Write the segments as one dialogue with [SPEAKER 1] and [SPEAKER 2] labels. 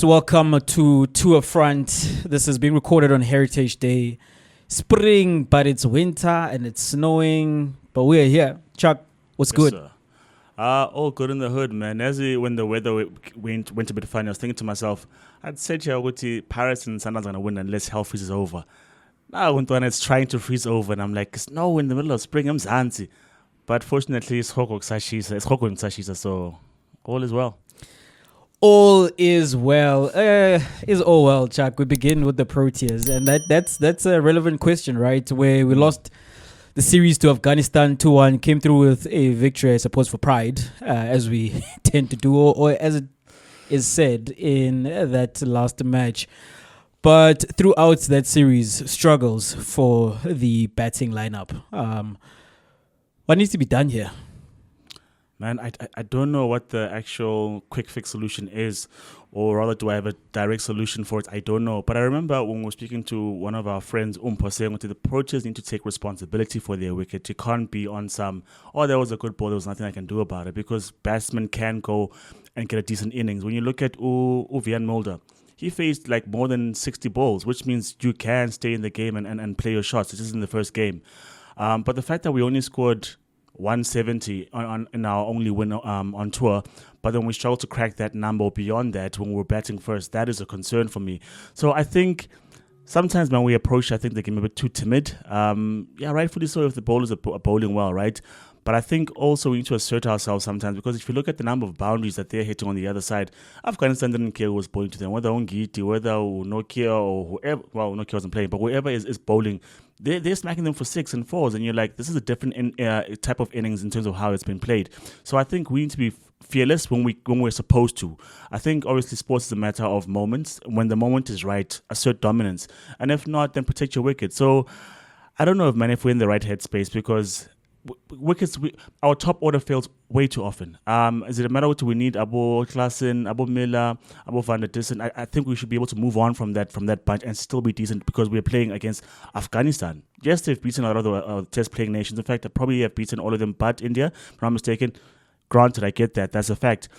[SPEAKER 1] welcome to Tour Front. This is being recorded on Heritage Day. Spring, but it's winter and it's snowing, but we're here. Chuck, what's good?
[SPEAKER 2] Sir. All good in the hood, man. When the weather went a bit funny, I was thinking to myself, I'd say to you, Pirates and Sundowns are going to win unless hell freezes over. Now, when it's trying to freeze over, and I'm like, snow in the middle of spring, I'm zanzi. But fortunately, it's Hoko Sashisa, so all is well.
[SPEAKER 1] All is well. Is all well, Chuck. We begin with the Proteas, and that's a relevant question, right? Where we lost the series to Afghanistan 2-1, came through with a victory, I suppose, for pride, as we tend to do, or as it is said in that last match. But throughout that series, struggles for the batting lineup. What needs to be done here?
[SPEAKER 2] Man, I don't know what the actual quick fix solution is, or rather, do I have a direct solution for it? I don't know. But I remember when we were speaking to one of our friends, saying that the Proteas need to take responsibility for their wicket. You can't be on some, there was a good ball, there was nothing I can do about it, because batsmen can go and get a decent innings. When you look at Uvian Mulder, he faced like more than 60 balls, which means you can stay in the game and play your shots. This is in the first game. But the fact that we only scored 170 in our only win on tour, but then we struggle to crack that number beyond that when we're batting first, that is a concern for me. So I think sometimes when we approach, I think the game a bit too timid. Rightfully so if the bowlers are bowling well, right? But I think also we need to assert ourselves sometimes, because if you look at the number of boundaries that they're hitting on the other side, Afghanistan didn't care who was bowling to them, whether Ongiti, whether Nokia or whoever. Well, Nokia wasn't playing, but whoever is bowling, they're smacking them for 6 and 4s, and you're like, this is a different type of innings in terms of how it's been played. So I think we need to be fearless when we're supposed to. I think obviously sports is a matter of moments. When the moment is right, assert dominance, and if not, then protect your wicket. So I don't know if we're in the right headspace, because wickets, our top order fails way too often. Is it a matter of we need Abu Klassen, Abu Miller, Abu Van der Dissen? I think we should be able to move on from that bunch and still be decent, because we're playing against Afghanistan. Yes, they've beaten a lot of the test playing nations. In fact, they probably have beaten all of them but India, if I'm not mistaken. Granted, I get that. That's a fact.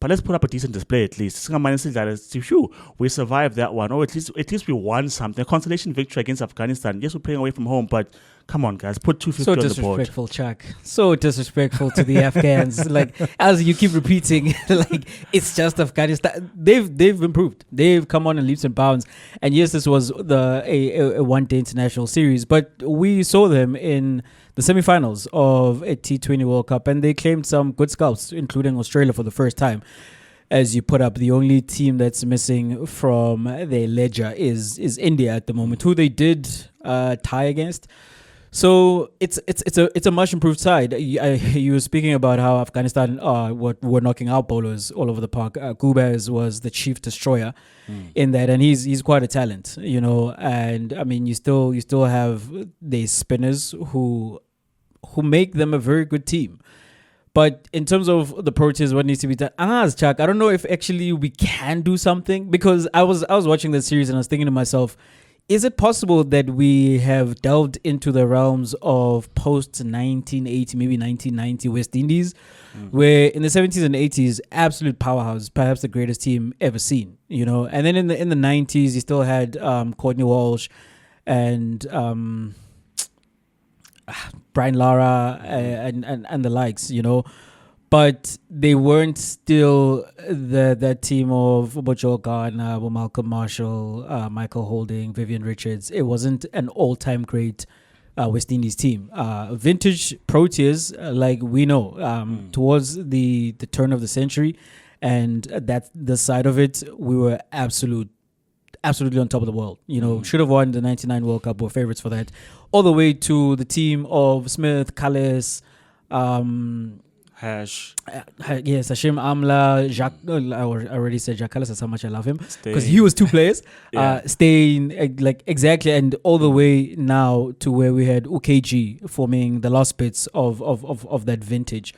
[SPEAKER 2] But let's put up a decent display at least. We survived that one. Or at least we won something. A consolation victory against Afghanistan. Yes, we're playing away from home, but come on, guys. Put 250 on the board.
[SPEAKER 1] So disrespectful, Chuck. So disrespectful to the Afghans. Like, as you keep repeating, like, it's just Afghanistan. They've improved. They've come on in leaps and bounds. And yes, this was a one-day international series, but we saw them in the semi-finals of a T20 World Cup, and they claimed some good scouts, including Australia for the first time. As you put up, the only team that's missing from their ledger is India at the moment, who they did tie against. So it's a much improved side. You were speaking about how Afghanistan were knocking out bowlers all over the park. Gubaz was the chief destroyer in that, and he's quite a talent, you know. And I mean, you still have the spinners who make them a very good team. But in terms of the Proteas, what needs to be done? Chuck, I don't know if actually we can do something, because I was watching the series and I was thinking to myself, is it possible that we have delved into the realms of post-1980, maybe 1990 West Indies, where in the 70s and 80s, absolute powerhouse, perhaps the greatest team ever seen, you know? And then in the 90s, you still had Courtney Walsh and Brian Lara and the likes, you know, but they weren't still that team of Joe Gardner, Malcolm Marshall, Michael Holding, Vivian Richards. It wasn't an all-time great West Indies team. Vintage Proteas, like we know, towards the turn of the century, and that the side of it, we were absolutely on top of the world. You know, should have won the 99 World Cup, were favorites for that. All the way to the team of Smith, Callis,
[SPEAKER 2] Hash.
[SPEAKER 1] Yes, Hashim Amla, Jacques. I already said Jacques Callis. That's how much I love him, because he was two players. Staying like exactly, and all the way now to where we had UKG forming the last bits of that vintage.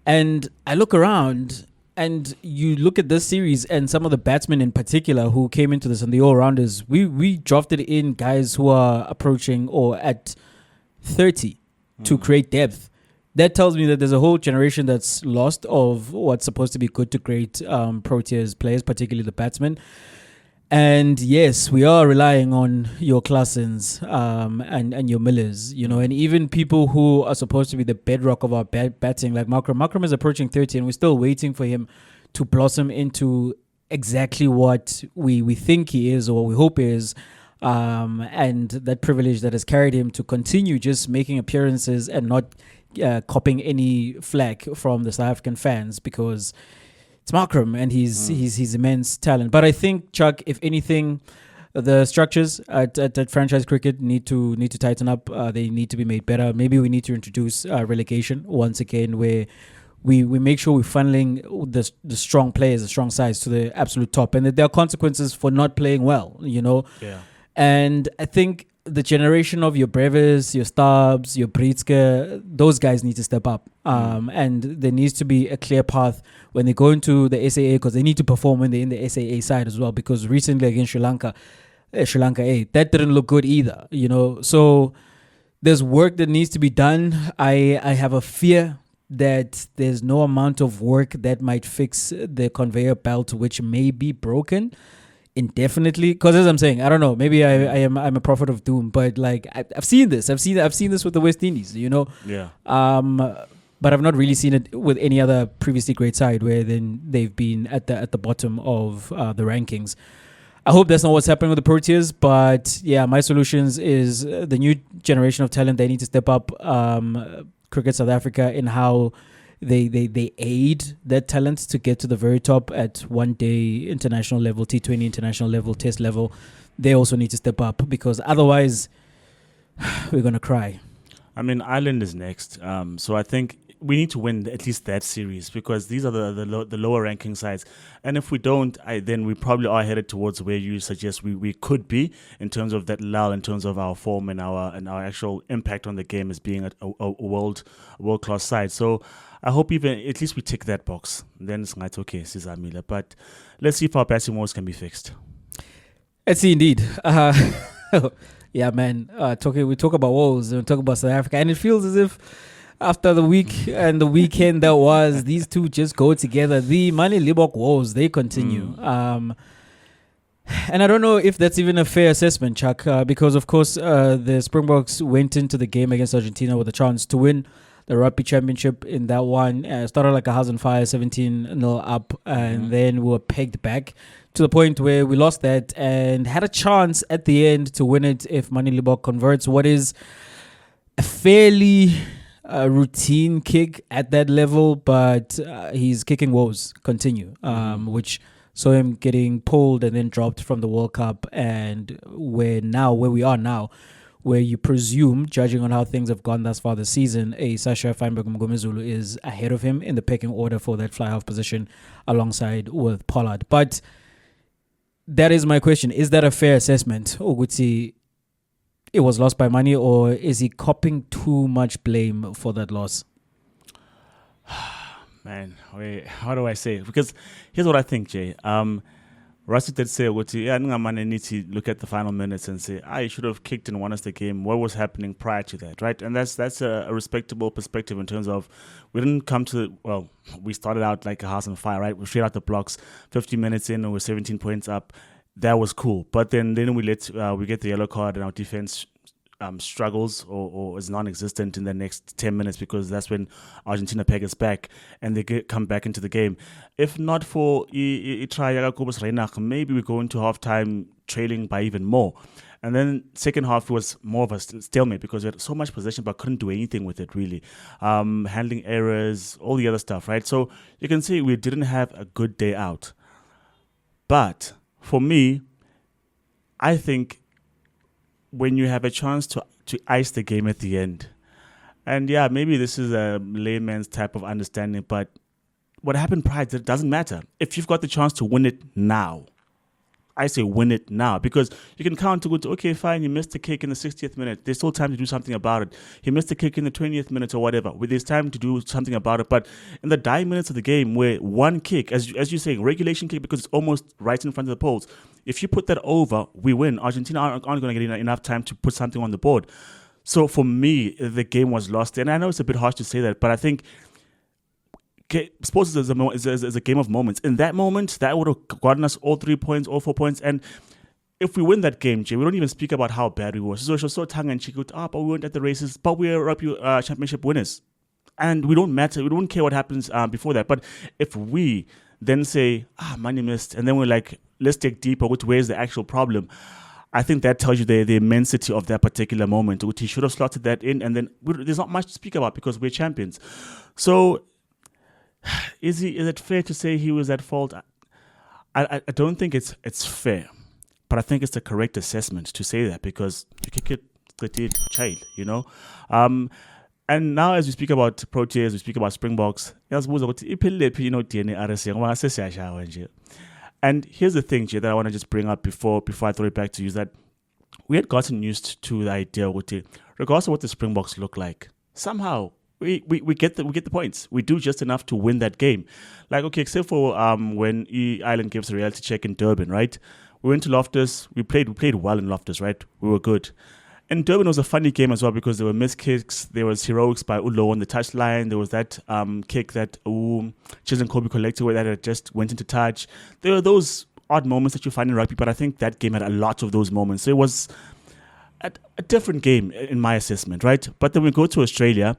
[SPEAKER 1] And I look around, and you look at this series and some of the batsmen in particular who came into this, and the all-rounders, we drafted in guys who are approaching or at 30 to create depth. that tells me that there's a whole generation that's lost of what's supposed to be good to great Proteas players, particularly the batsmen. And yes, we are relying on your Claessens and your Millers, and even people who are supposed to be the bedrock of our batting, like Markram. Markram is approaching 30, and we're still waiting for him to blossom into exactly what we think he is, or what we hope he is. And that privilege that has carried him to continue just making appearances and not copping any flack from the South African fans, because it's Markram and he's immense talent. But I think, Chuck, if anything, the structures at franchise cricket need to tighten up. They need to be made better. Maybe we need to introduce relegation once again, where we make sure we're funneling the strong players, the strong sides to the absolute top, and that there are consequences for not playing well.
[SPEAKER 2] Yeah.
[SPEAKER 1] And I think the generation of your Brevis, your Stubbs, your Britske, those guys need to step up. And there needs to be a clear path when they go into the SAA, because they need to perform when they're in the SAA side as well. Because recently against Sri Lanka A, that didn't look good either. So there's work that needs to be done. I have a fear that there's no amount of work that might fix the conveyor belt, which may be broken indefinitely. Because as I'm saying, I don't know, maybe I'm a prophet of doom, but like I've seen this with the West Indies,
[SPEAKER 2] Yeah.
[SPEAKER 1] But I've not really seen it with any other previously great side where then they've been at the bottom of the rankings. I hope that's not what's happening with the Proteas, but yeah, my solutions is the new generation of talent. They need to step up Cricket South Africa in how they aid that talent to get to the very top at one-day international level, T20 international level, test level. They also need to step up, because otherwise we're going to cry.
[SPEAKER 2] I mean, Ireland is next. So I think we need to win at least that series, because these are the lower ranking sides. And if we don't, then we probably are headed towards where you suggest we could be in terms of that lull, in terms of our form and our actual impact on the game as being a world class side. So I hope even at least we tick that box. Then it's not okay, Sizamila. But let's see if our batting woes can be fixed.
[SPEAKER 1] Let's see, indeed. Yeah, man. We talk about woes and we talk about South Africa, and it feels as if after the week and the weekend that was, these two just go together. The Mani Libbok woes, they continue. And I don't know if that's even a fair assessment, Chuck, because of course the Springboks went into the game against Argentina with a chance to win the Rugby Championship in that one. Started like a house on fire, 17-0 up, and then we were pegged back to the point where we lost that and had a chance at the end to win it if Mani Libbok converts what is a fairly routine kick at that level, but his kicking woes continue, which saw him getting pulled and then dropped from the World Cup, and where we are now, where you presume, judging on how things have gone thus far this season, Sasha Feinberg Mgomezulu is ahead of him in the pecking order for that fly-half position alongside with Pollard. But that is my question. Is that a fair assessment? Oguti, it was lost by Mani, or is he copping too much blame for that loss?
[SPEAKER 2] Man, wait, how do I say it? Because here's what I think, Jay. Rusty did say, I need to look at the final minutes and say, you should have kicked and won us the game. What was happening prior to that, right? And that's a respectable perspective in terms of we didn't come to, we started out like a house on fire, right? We straight out the blocks, 50 minutes in and we're 17 points up. That was cool. But then we get the yellow card and our defense struggles or is non-existent in the next 10 minutes, because that's when Argentina peg us back and they come back into the game. If not for maybe we go into halftime trailing by even more. And then second half was more of a stalemate, because we had so much possession but couldn't do anything with it really. Handling errors, all the other stuff, right? So you can see we didn't have a good day out. But for me, I think when you have a chance to ice the game at the end, and yeah, maybe this is a layman's type of understanding, but what happened prior to it doesn't matter. If you've got the chance to win it now, I say win it now, because you can count to go to, okay, fine, he missed the kick in the 60th minute. There's still time to do something about it. He missed the kick in the 20th minute or whatever. There's time to do something about it. But in the dying minutes of the game, where one kick, as you're saying, regulation kick, because it's almost right in front of the poles, if you put that over, we win. Argentina aren't going to get enough time to put something on the board. So for me, the game was lost. And I know it's a bit harsh to say that, but I think sports is a game of moments. In that moment, that would have gotten us all 3 points, all 4 points. And if we win that game, Jay, we don't even speak about how bad we were. So it was so tongue-in-cheek, but we weren't at the races, but we're rugby championship winners. And we don't matter. We don't care what happens before that. But if we then say, Manie missed, and then we're like, let's dig deeper, where's the actual problem? I think that tells you the immensity of that particular moment. He should have slotted that in, and then there's not much to speak about because we're champions. So, is it fair to say he was at fault? I don't think it's fair, but I think it's the correct assessment to say that because you kick it child, you know. And now as we speak about Proteas, we speak about Springboks. And here's the thing, Jay, that I want to just bring up before I throw it back to you, is that we had gotten used to the idea, regardless of what the Springboks look like, somehow we get the points. We do just enough to win that game. Like, okay, except for when Ireland gives a reality check in Durban, right? We went to Loftus. We played well in Loftus, right? We were good. And Durban was a funny game as well because there were missed kicks. There was heroics by Ulo on the touchline. There was that kick that Chisholm Kobe collected where that just went into touch. There were those odd moments that you find in rugby, but I think that game had a lot of those moments. So it was a different game in my assessment, right? But then we go to Australia.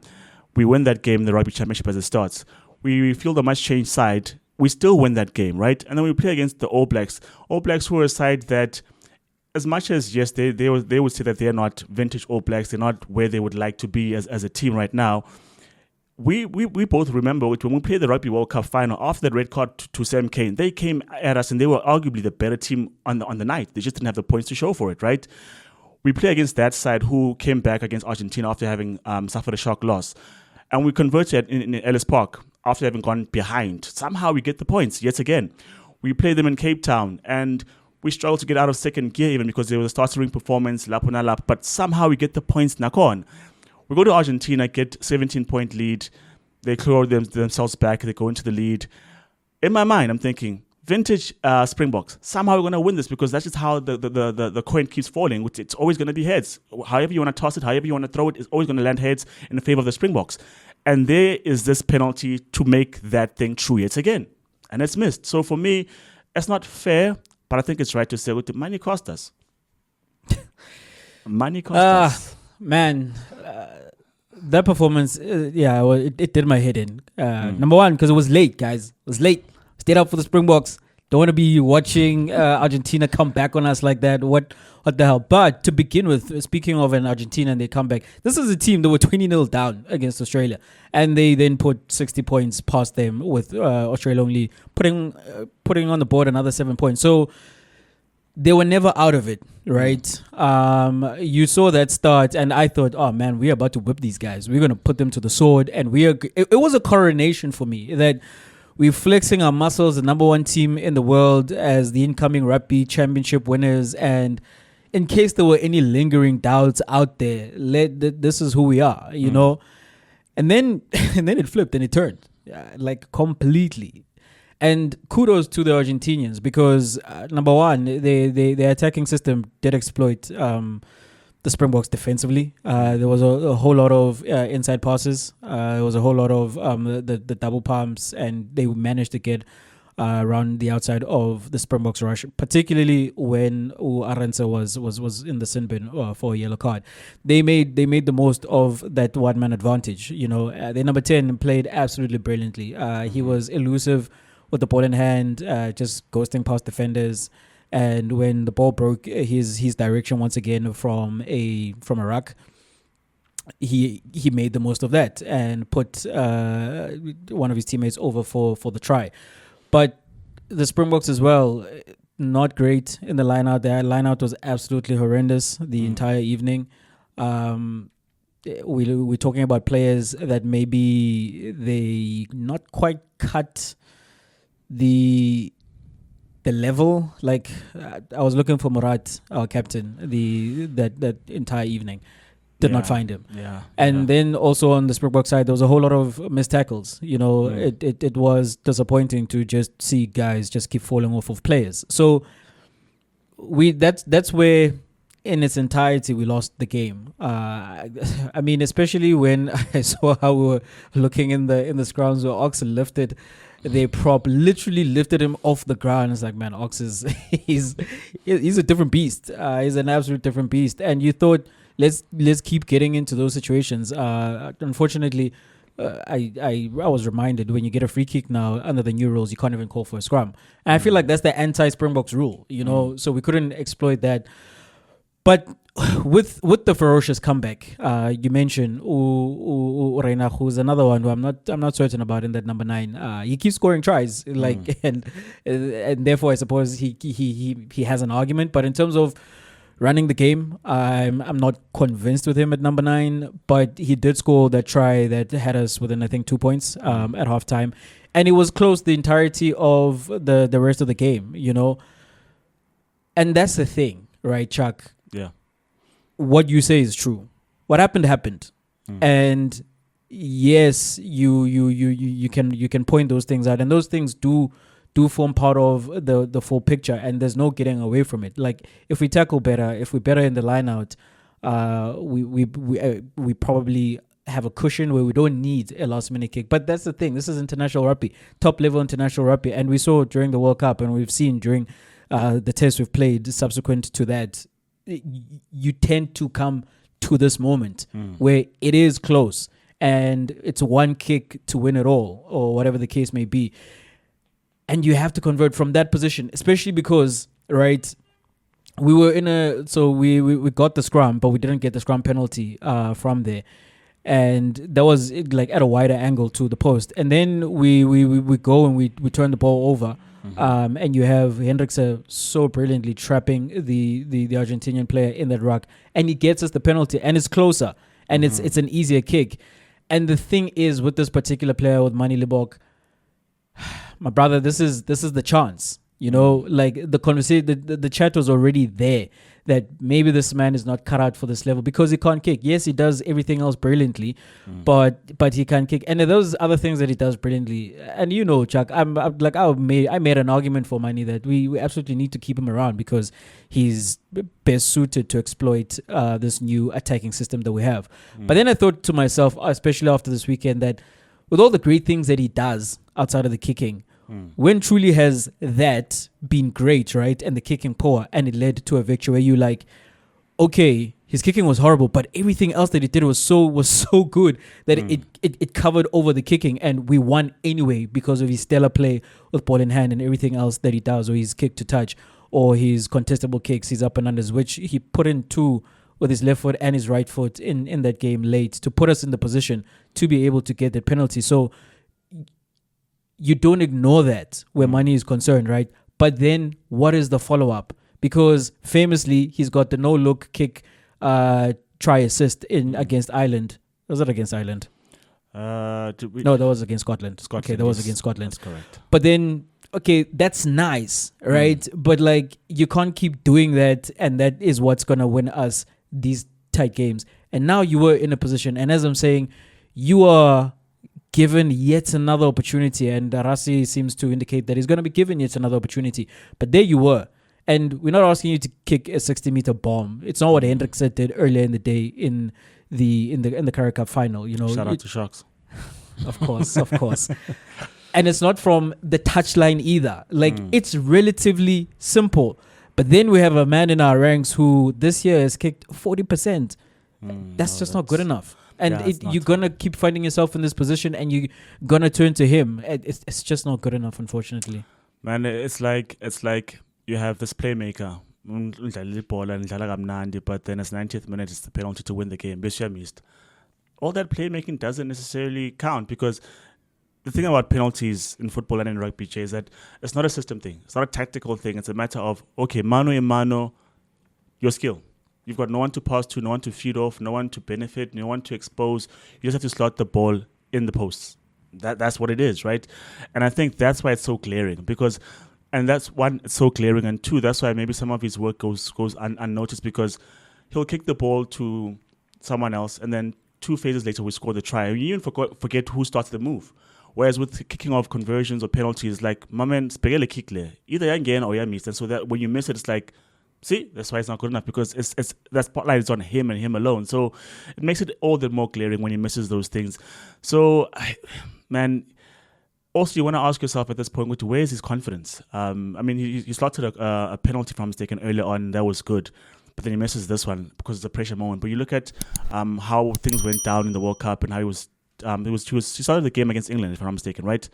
[SPEAKER 2] We win that game, the Rugby Championship as it starts. We field a much changed side. We still win that game, right? And then we play against the All Blacks. All Blacks were a side that, as much as, yes, they would say that they're not vintage All Blacks, they're not where they would like to be as a team right now. We both remember when we played the Rugby World Cup final, after that red card to Sam Cane, they came at us and they were arguably the better team on the night. They just didn't have the points to show for it, right? We play against that side who came back against Argentina after having suffered a shock loss. And we converted in Ellis Park after having gone behind. Somehow we get the points yet again. We play them in Cape Town and we struggle to get out of second gear even because there was a startering performance, lap, but somehow we get the points Nakon. We go to Argentina, get 17-point lead. They claw themselves back. They go into the lead. In my mind, I'm thinking, vintage Springboks. Somehow we're going to win this because that's just how the coin keeps falling. It's always going to be heads. However you want to toss it, however you want to throw it, it's always going to land heads in the favor of the Springboks. And there is this penalty to make that thing true yet again. And it's missed. So for me, it's not fair, but I think it's right to say, money cost us. Money cost us.
[SPEAKER 1] Man, that performance, it did my head in. Number one, because it was late, guys. It was late. Stayed up for the Springboks. Don't want to be watching Argentina come back on us like that. What the hell? But to begin with, speaking of an Argentina and they come back, this is a team that were 20-0 down against Australia. And they then put 60 points past them with Australia only putting on the board another 7 points. So they were never out of it, right? You saw that start and I thought, oh man, we're about to whip these guys. We're going to put them to the sword. And it was a coronation for me that we're flexing our muscles, the number one team in the world as the incoming rugby championship winners. And in case there were any lingering doubts out there, this is who we are, you know? And then it flipped and it turned, like completely. And kudos to the Argentinians because, number one, their attacking system did exploit the Springboks defensively. There was a whole lot of inside passes. There was a whole lot of the double pumps, and they managed to get around the outside of the Springboks rush, particularly when Arendse was in the sin bin for a yellow card. They made the most of that one-man advantage. You know, their number 10 played absolutely brilliantly. He was elusive with the ball in hand, just ghosting past defenders. And when the ball broke his direction once again from a ruck, he made the most of that and put one of his teammates over for the try. But the Springboks as well, not great in the line-out. Their line-out was absolutely horrendous the entire evening. We're talking about players that maybe they not quite cut the level. Like I was looking for Murat, our captain, that entire evening. Did not find him. And then also on the Springbok side, there was a whole lot of missed tackles. You know, it was disappointing to just see guys just keep falling off of players. So that's where in its entirety, we lost the game. I mean, especially when I saw how we were looking in the scrums where Ox lifted their prop, literally lifted him off the ground. It's like, man, Ox is he's a different beast. He's an absolute different beast. And you thought, let's keep getting into those situations. Unfortunately, I was reminded when you get a free kick now under the new rules, you can't even call for a scrum. And I feel like that's the anti-Springboks rule, so we couldn't exploit that. But with the ferocious comeback, you mentioned Reina, who's another one who I'm not certain about in that number 9. He keeps scoring tries, and therefore I suppose he has an argument. But in terms of running the game, I'm not convinced with him at number 9. But he did score that try that had us within, I think, 2 points at halftime, and it was close the entirety of the rest of the game. And that's the thing, right, Chuck?
[SPEAKER 2] Yeah.
[SPEAKER 1] What you say is true. What happened. And yes, you can point those things out, and those things do form part of the full picture, and there's no getting away from it. Like, if we tackle better, if we're better in the line out, we probably have a cushion where we don't need a last minute kick. But that's the thing. This is international rugby, top level international rugby, and we saw during the World Cup, and we've seen during the tests we've played subsequent to that, you tend to come to this moment where it is close and it's one kick to win it all, or whatever the case may be. And you have to convert from that position, especially because, right, we were we got the scrum, but we didn't get the scrum penalty from there. And that was like at a wider angle to the post. And then we go and we turn the ball over. And you have Hendrikse so brilliantly trapping the Argentinian player in that ruck, and he gets us the penalty, and it's closer, and it's an easier kick. And the thing is, with this particular player, with Manie Libbok, my brother, this is the chance. Like the conversation, the chat was already there that maybe this man is not cut out for this level because he can't kick. Yes, he does everything else brilliantly, but he can't kick. And those other things that he does brilliantly. And Chuck, I made an argument for Manie that we absolutely need to keep him around because he's best suited to exploit this new attacking system that we have. But then I thought to myself, especially after this weekend, that with all the great things that he does outside of the kicking, when truly has that been great, right? And the kicking poor, and it led to a victory where you like, okay, his kicking was horrible, but everything else that he did was so good that it covered over the kicking, and we won anyway because of his stellar play with ball in hand and everything else that he does, or his kick to touch, or his contestable kicks, his up and unders, which he put in 2 with his left foot and his right foot in that game late to put us in the position to be able to get that penalty. So you don't ignore that where Manie is concerned, right? But then what is the follow-up? Because famously, he's got the no-look kick try assist against Ireland. Was it against Ireland? No, that was against Scotland. Okay, that was against Scotland.
[SPEAKER 2] That's correct.
[SPEAKER 1] But then, okay, that's nice, right? But like, you can't keep doing that, and that is what's going to win us these tight games. And now you were in a position, and as I'm saying, you are given yet another opportunity, and Rassi seems to indicate that he's going to be given yet another opportunity. But there you were, and we're not asking you to kick a 60-meter bomb. It's not what Hendrikse did earlier in the day in the Currie Cup final.
[SPEAKER 2] Shout out to Sharks,
[SPEAKER 1] of course. And it's not from the touchline either. Like it's relatively simple. But then we have a man in our ranks who this year has kicked 40%. That's just not good enough. And you're going to keep finding yourself in this position, and you're going to turn to him. It's just not good enough, unfortunately.
[SPEAKER 2] Man, it's like you have this playmaker, but then it's 90th minute, it's the penalty to win the game. Missed. All that playmaking doesn't necessarily count, because the thing about penalties in football and in rugby, Jay, is that it's not a system thing. It's not a tactical thing. It's a matter of, okay, mano a mano, your skill. You've got no one to pass to, no one to feed off, no one to benefit, no one to expose. You just have to slot the ball in the posts. That's what it is, right? And I think that's why it's so glaring, because, and that's one, it's so glaring, and two, that's why maybe some of his work goes unnoticed, because he'll kick the ball to someone else, and then 2 phases later we score the try. You even forget who starts the move. Whereas with kicking off conversions or penalties, like, my man, spegele kick le, either you again or you missed. And so that when you miss it, it's like, See, that's why it's not good enough, because it's that spotlight is on him and him alone. So it makes it all the more glaring when he misses those things. So, man, also you want to ask yourself at this point, where is his confidence? I mean, he slotted a penalty, if I'm mistaken, earlier on. That was good. But then he misses this one because it's a pressure moment. But you look at how things went down in the World Cup and how he started the game against England, if I'm not mistaken, right?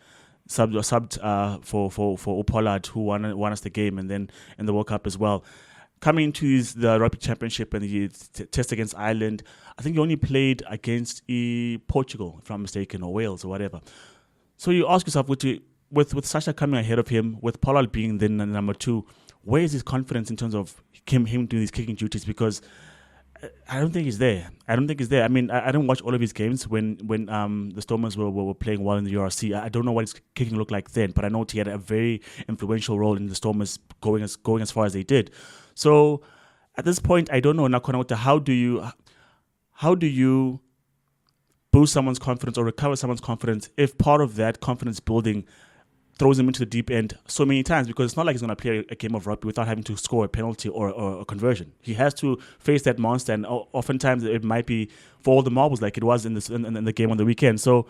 [SPEAKER 2] Subbed for Pollard, who won us the game, and then in the World Cup as well. Coming into the Rugby Championship and the test against Ireland, I think he only played against Portugal, if I'm not mistaken, or Wales or whatever. So you ask yourself, with Sasha coming ahead of him, with Pollard being then number 2, where is his confidence in terms of him doing these kicking duties? Because I don't think he's there. I mean, I didn't watch all of his games when the Stormers were playing well in the URC. I don't know what his kicking looked like then, but I know he had a very influential role in the Stormers going as far as they did. So at this point, I don't know, Nakonauta, how do you boost someone's confidence or recover someone's confidence if part of that confidence building throws him into the deep end so many times? Because it's not like he's going to play a game of rugby without having to score a penalty or a conversion. He has to face that monster, and oftentimes it might be for all the marbles, like it was in the game on the weekend. So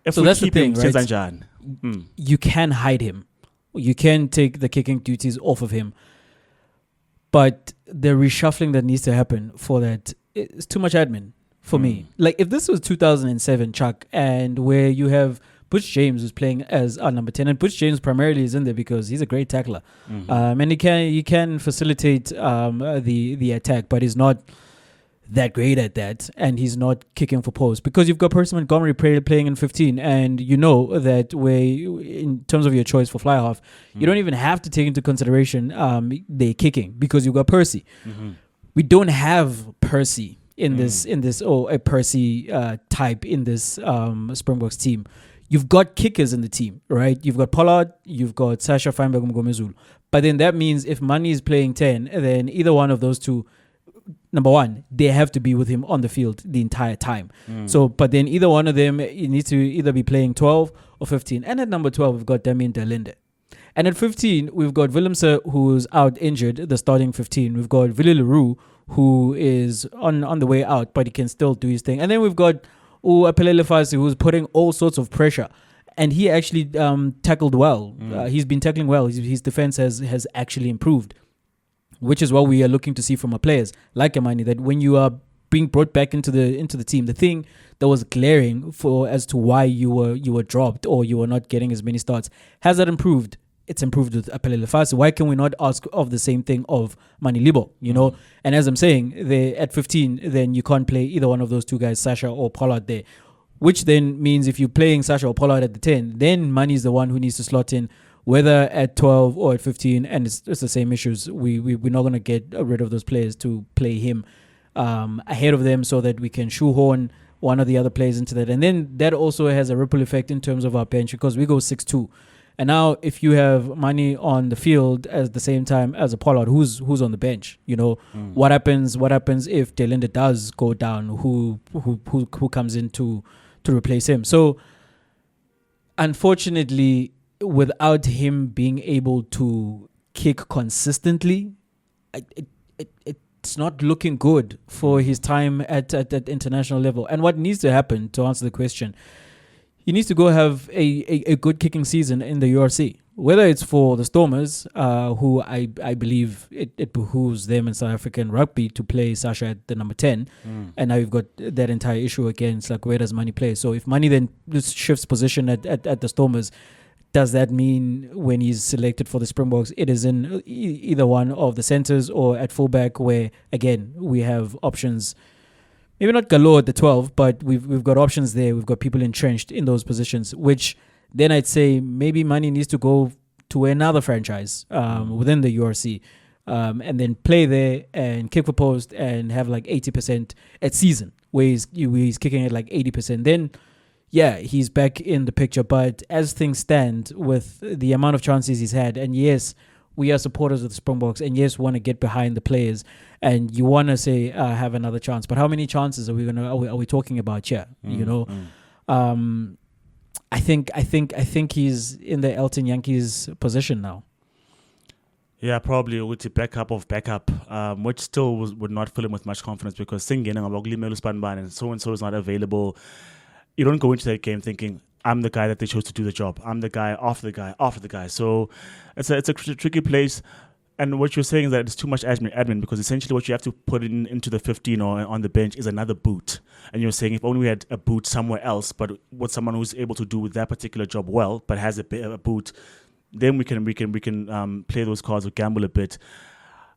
[SPEAKER 2] if we
[SPEAKER 1] that's
[SPEAKER 2] keep
[SPEAKER 1] the thing,
[SPEAKER 2] him,
[SPEAKER 1] right? You can hide him. You can take the kicking duties off of him. But the reshuffling that needs to happen for that is too much admin for me. Like, if this was 2007, Chuck, and where you have Butch James who's playing as our number 10, and Butch James primarily is in there because he's a great tackler, and he can facilitate the attack, but he's not that great at that, and he's not kicking for post because you've got Percy Montgomery playing in 15, and you know that in terms of your choice for fly half, you don't even have to take into consideration the kicking because you've got Percy. We don't have Percy in this a Percy type in this Springboks team. You've got kickers in the team, right? You've got Pollard, you've got Sasha Feinberg Mgomezulu. But then that means if Manie is playing 10, then either one of those two, number one, they have to be with him on the field the entire time. So, but then either one of them, you need to either be playing 12 or 15. And at number 12, we've got Damien Delinde. And at 15, we've got Willemse, who's out injured, the starting 15. We've got Willie Leroux, who is on the way out, but he can still do his thing. And then we've got Apelele Fasi, who's putting all sorts of pressure. And he actually tackled well. He's been tackling well. His defense has actually improved, which is what we are looking to see from our players, like Amani, that when you are being brought back into the team, the thing that was glaring as to why you were dropped or you were not getting as many starts, has that improved? It's improved with Apelele Fasi. Why can we not ask of the same thing of Mani Libbok, you know? And as I'm saying, at 15, then you can't play either one of those two guys, Sasha or Pollard there, which then means if you're playing Sasha or Pollard at the 10, then Mani is the one who needs to slot in, whether at 12 or at 15, and it's the same issues. We're not going to get rid of those players to play him ahead of them so that we can shoehorn one of the other players into that. And then that also has a ripple effect in terms of our bench because we go 6-2. And now if you have Manie on the field at the same time as a Pollard, who's on the bench? You know, what happens if Delinde does go down? Who comes in to replace him? So unfortunately, without him being able to kick consistently, it's not looking good for his time at that international level. And what needs to happen, to answer the question, he needs to go have a good kicking season in the URC, whether it's for the Stormers, who I believe it behooves them in South African rugby to play Sasha at the number 10. And now you've got that entire issue again. It's like, where does Manie play? So if Manie then shifts position at the Stormers, does that mean when he's selected for the Springboks, it is in either one of the centers or at fullback, where again we have options? Maybe not galore at the 12, but we've got options there. We've got people entrenched in those positions, which then I'd say maybe Manie needs to go to another franchise within the URC and then play there and kick for post and have like 80% at season, where he's kicking at like 80%. Then, yeah, he's back in the picture. But as things stand with the amount of chances he's had, and yes, we are supporters of the Springboks, and yes, want to get behind the players, and you want to say have another chance. But how many chances are we talking about here? You know, I think he's in the Elton Yankees position now.
[SPEAKER 2] Yeah, probably with the backup of backup, which still would not fill him with much confidence because Singing and so is not available. You don't go into that game thinking, I'm the guy that they chose to do the job. I'm the guy after the guy after the guy. So it's a tricky place. And what you're saying is that it's too much admin because essentially what you have to put into the 15 or on the bench is another boot. And you're saying if only we had a boot somewhere else, but with someone who's able to do that particular job well, but has a boot, then we can play those cards or gamble a bit.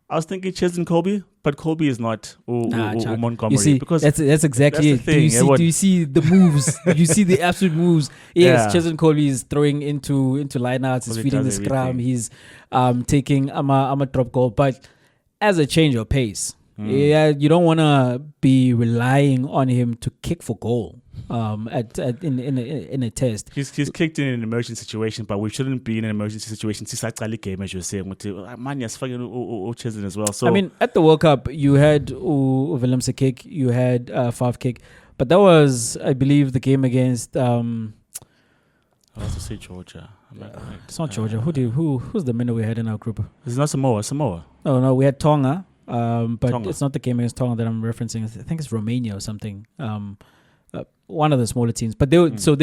[SPEAKER 2] I was thinking Ches and Colby, but Colby is not Montgomery.
[SPEAKER 1] You see,
[SPEAKER 2] because
[SPEAKER 1] that's exactly
[SPEAKER 2] that's the
[SPEAKER 1] it.
[SPEAKER 2] thing.
[SPEAKER 1] Do you see the moves? Do you see the absolute moves? Yes,
[SPEAKER 2] Yeah.
[SPEAKER 1] Ches and Colby is throwing into lineouts. He's
[SPEAKER 2] Well, he
[SPEAKER 1] feeding the
[SPEAKER 2] does
[SPEAKER 1] scrum.
[SPEAKER 2] everything.
[SPEAKER 1] He's taking a drop goal. But as a change of pace, yeah, you don't want to be relying on him to kick for goal. In a test.
[SPEAKER 2] He's kicked in an emergency situation, but we shouldn't be in an emergency situation. Sisaqali game, as you're saying, Manie has fucking Ches as well. So
[SPEAKER 1] I mean, at the World Cup, you had Willemse kick, you had Faf kick, but that was, I believe, the game against.
[SPEAKER 2] I also say Georgia.
[SPEAKER 1] It's not Georgia. Who's the minnow we had in our group?
[SPEAKER 2] It's not Samoa.
[SPEAKER 1] No, we had Tonga. But
[SPEAKER 2] Tonga.
[SPEAKER 1] it's not the game against Tonga that I'm referencing. I think it's Romania or something. One of the smaller teams, but they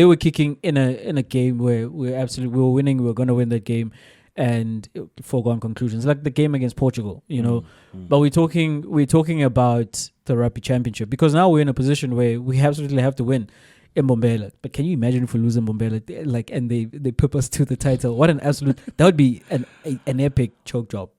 [SPEAKER 1] were kicking in a game where we were winning. We were going to win that game, and foregone conclusions, like the game against Portugal, you know. But we're talking about the Rugby Championship because now we're in a position where we absolutely have to win in Mbombela. But can you imagine if we lose in Mbombela, like, and they pip us to the title? What an absolute that would be an epic choke job.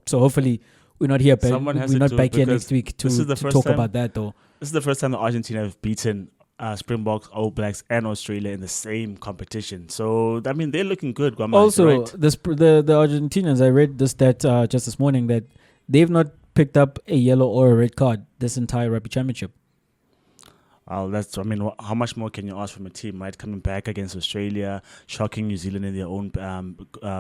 [SPEAKER 1] So hopefully we're not here.
[SPEAKER 2] Someone has
[SPEAKER 1] we're
[SPEAKER 2] to
[SPEAKER 1] not
[SPEAKER 2] do
[SPEAKER 1] back here
[SPEAKER 2] because
[SPEAKER 1] next week
[SPEAKER 2] this is
[SPEAKER 1] to
[SPEAKER 2] the first
[SPEAKER 1] talk
[SPEAKER 2] time-
[SPEAKER 1] about that though.
[SPEAKER 2] This is the first time that Argentina have beaten Springboks, All Blacks, and Australia in the same competition. So I mean, they're looking good. Guamans,
[SPEAKER 1] Also,
[SPEAKER 2] right?
[SPEAKER 1] the Argentinians, I read this stat just this morning that they've not picked up a yellow or a red card this entire Rugby Championship.
[SPEAKER 2] How much more can you ask from a team, right? Coming back against Australia, shocking New Zealand in their own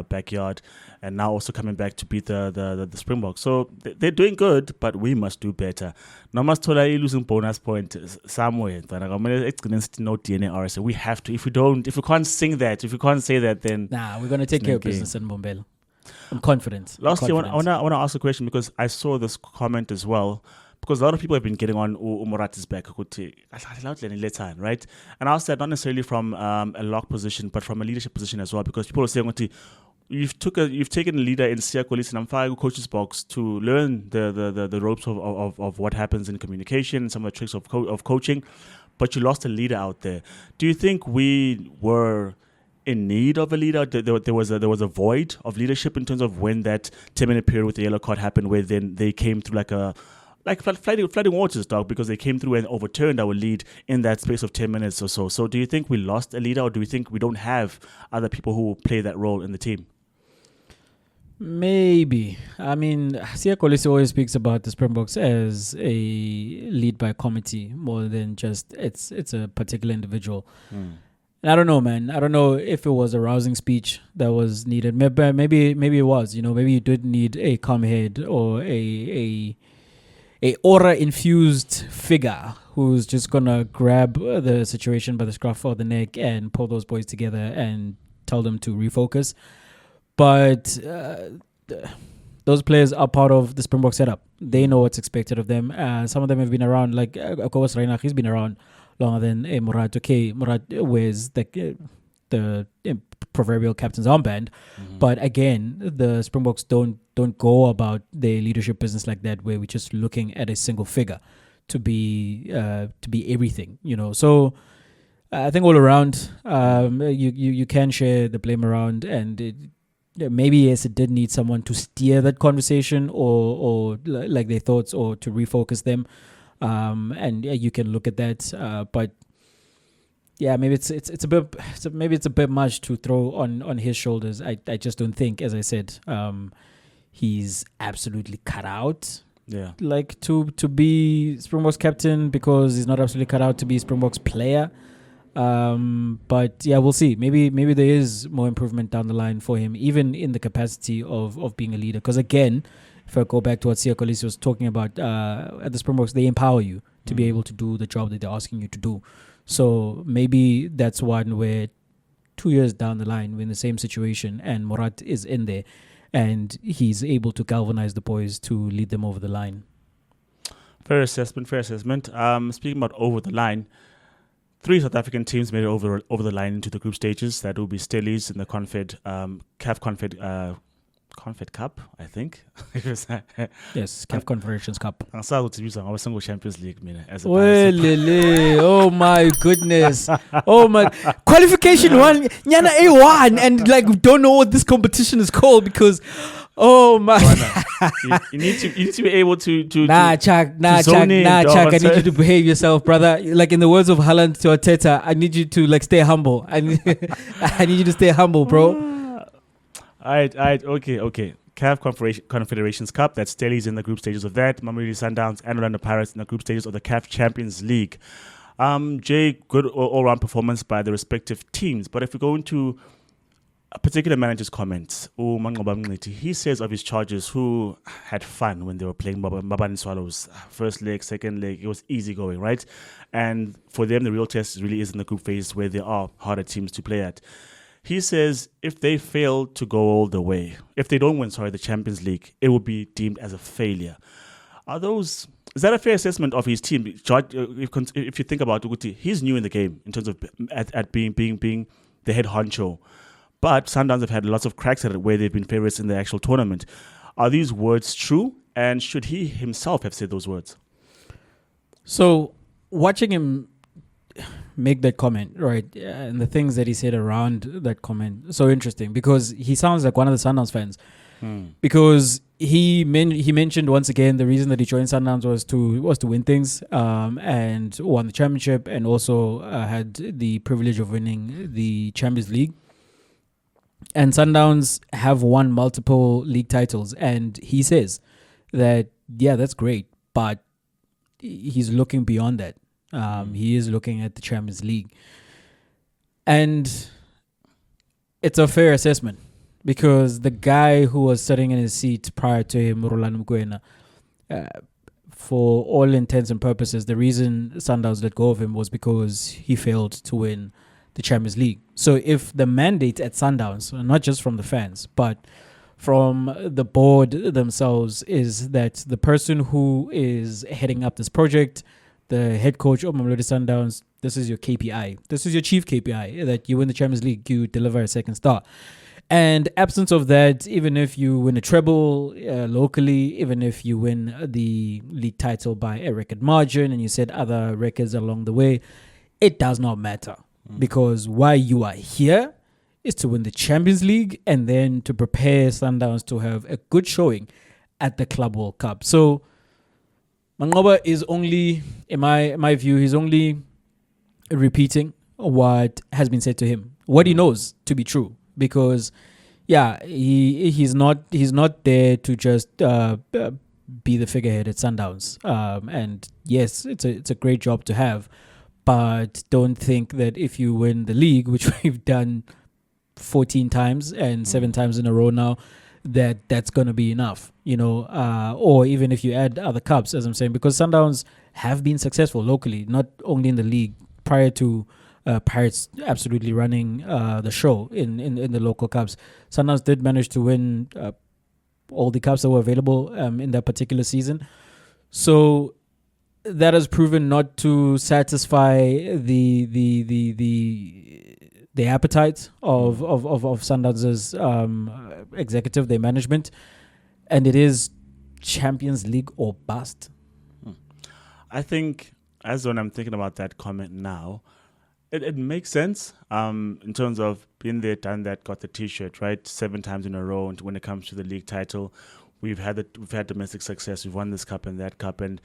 [SPEAKER 2] backyard, and now also coming back to beat the Springboks. So they're doing good, but we must do better. Namastola losing bonus point somewhere. It's no DNA RSA. We have to. If we can't sing that, if we can't say that, then
[SPEAKER 1] we're gonna take care of business in Mbombela. I'm confident.
[SPEAKER 2] Lastly, I want to ask a question because I saw this comment as well. Because a lot of people have been getting on Morata's back, right? And I asked that not necessarily from a lock position, but from a leadership position as well. Because people are saying, you've taken a leader in Siya Kolisi and Amfago coach's box to learn the ropes of what happens in communication and some of the tricks of coaching, but you lost a leader out there. Do you think we were in need of a leader? There was a void of leadership in terms of when that 10-minute period with the yellow card happened, where then they came through like flooding waters, dog, because they came through and overturned our lead in that space of 10 minutes or so. So do you think we lost a leader, or do you think we don't have other people who will play that role in the team?
[SPEAKER 1] Maybe. I mean, Siya Kolisi always speaks about the Springboks as a lead by committee more than just it's a particular individual. And I don't know, man. I don't know if it was a rousing speech that was needed. Maybe it was. You know, maybe you did need a calm head or a aura-infused figure who's just gonna grab the situation by the scruff of the neck and pull those boys together and tell them to refocus. But those players are part of the Springbok setup. They know what's expected of them. Some of them have been around, like of course Reinach, he's been around longer than Murat. Okay, Murat wears the proverbial captain's armband, but again, the Springboks don't go about their leadership business like that, where we're just looking at a single figure to be everything, you know. So I think all around, you can share the blame around, and maybe yes, it did need someone to steer that conversation or like their thoughts, or to refocus them, and you can look at that, but. Yeah, maybe it's a bit much to throw on his shoulders. I just don't think, as I said, he's absolutely cut out.
[SPEAKER 2] Yeah,
[SPEAKER 1] like to be Springboks captain, because he's not absolutely cut out to be Springboks player. But yeah, we'll see. Maybe there is more improvement down the line for him, even in the capacity of being a leader. Because again, if I go back to what Siya Kolisi was talking about, at the Springboks, they empower you to be able to do the job that they're asking you to do. So maybe that's one where 2 years down the line, we're in the same situation and Murat is in there, and he's able to galvanize the boys to lead them over the line.
[SPEAKER 2] Fair assessment. Speaking about over the line, 3 South African teams made it over the line into the group stages. That will be Stellies in the Confed, Confed Cup, I think.
[SPEAKER 1] Yes, CAF Confederations Cup.
[SPEAKER 2] I was single Champions League, as a
[SPEAKER 1] oh my goodness. Oh my qualification 1, Nyana A1, and like don't know what this competition is called because oh my
[SPEAKER 2] you need to be able to
[SPEAKER 1] Chuck, I need you to behave yourself, brother. Like in the words of Haaland to Arteta, I need you to like stay humble. I need you to stay humble, bro.
[SPEAKER 2] Alright, okay. CAF Confederations Cup, that's Stellies in the group stages of that, Mamelodi Sundowns and Orlando Pirates in the group stages of the CAF Champions League. Jay, good all-round performance by the respective teams. But if we go into a particular manager's comments, he says of his charges who had fun when they were playing Mbabane Swallows. First leg, second leg, it was easy going, right? And for them, the real test really is in the group phase where there are harder teams to play at. He says if they fail to go all the way, if they don't win, the Champions League, it will be deemed as a failure. Is that a fair assessment of his team? If you think about Uguti, he's new in the game in terms of at being the head honcho. But Sundowns have had lots of cracks at it where they've been favorites in the actual tournament. Are these words true? And should he himself have said those words?
[SPEAKER 1] So watching him make that comment, right, and the things that he said around that comment, so interesting because he sounds like one of the Sundowns fans. Because he mentioned once again the reason that he joined Sundowns was to win things, and won the championship, and also had the privilege of winning the Champions League. And Sundowns have won multiple league titles, and he says that that's great, but he's looking beyond that. He is looking at the Champions League. And it's a fair assessment because the guy who was sitting in his seat prior to him, Rolando Mkwena, for all intents and purposes, the reason Sundowns let go of him was because he failed to win the Champions League. So if the mandate at Sundowns, not just from the fans, but from the board themselves, is that the person who is heading up this project, the head coach of Mamelodi Sundowns, this is your KPI. This is your chief KPI, that you win the Champions League, you deliver a second star. And absence of that, even if you win a treble locally, even if you win the league title by a record margin and you set other records along the way, it does not matter. Because why you are here is to win the Champions League and then to prepare Sundowns to have a good showing at the Club World Cup. So Mangoba is only, in my view, he's only repeating what has been said to him, what he knows to be true. Because, he's not there to just be the figurehead at Sundowns. And yes, it's a great job to have, but don't think that if you win the league, which we've done 14 times and 7 times in a row now, that's going to be enough, or even if you add other cups, as I'm saying, because Sundowns have been successful locally, not only in the league, prior to Pirates absolutely running the show in the local cups. Sundowns did manage to win all the cups that were available in that particular season. So that has proven not to satisfy the appetite of Sundowns' executive, their management, and it is Champions League or bust.
[SPEAKER 2] I think, as when I'm thinking about that comment now, it makes sense in terms of being there, done that, got the T-shirt, right? 7 times in a row. And when it comes to the league title, we've had domestic success. We've won this cup and that cup, and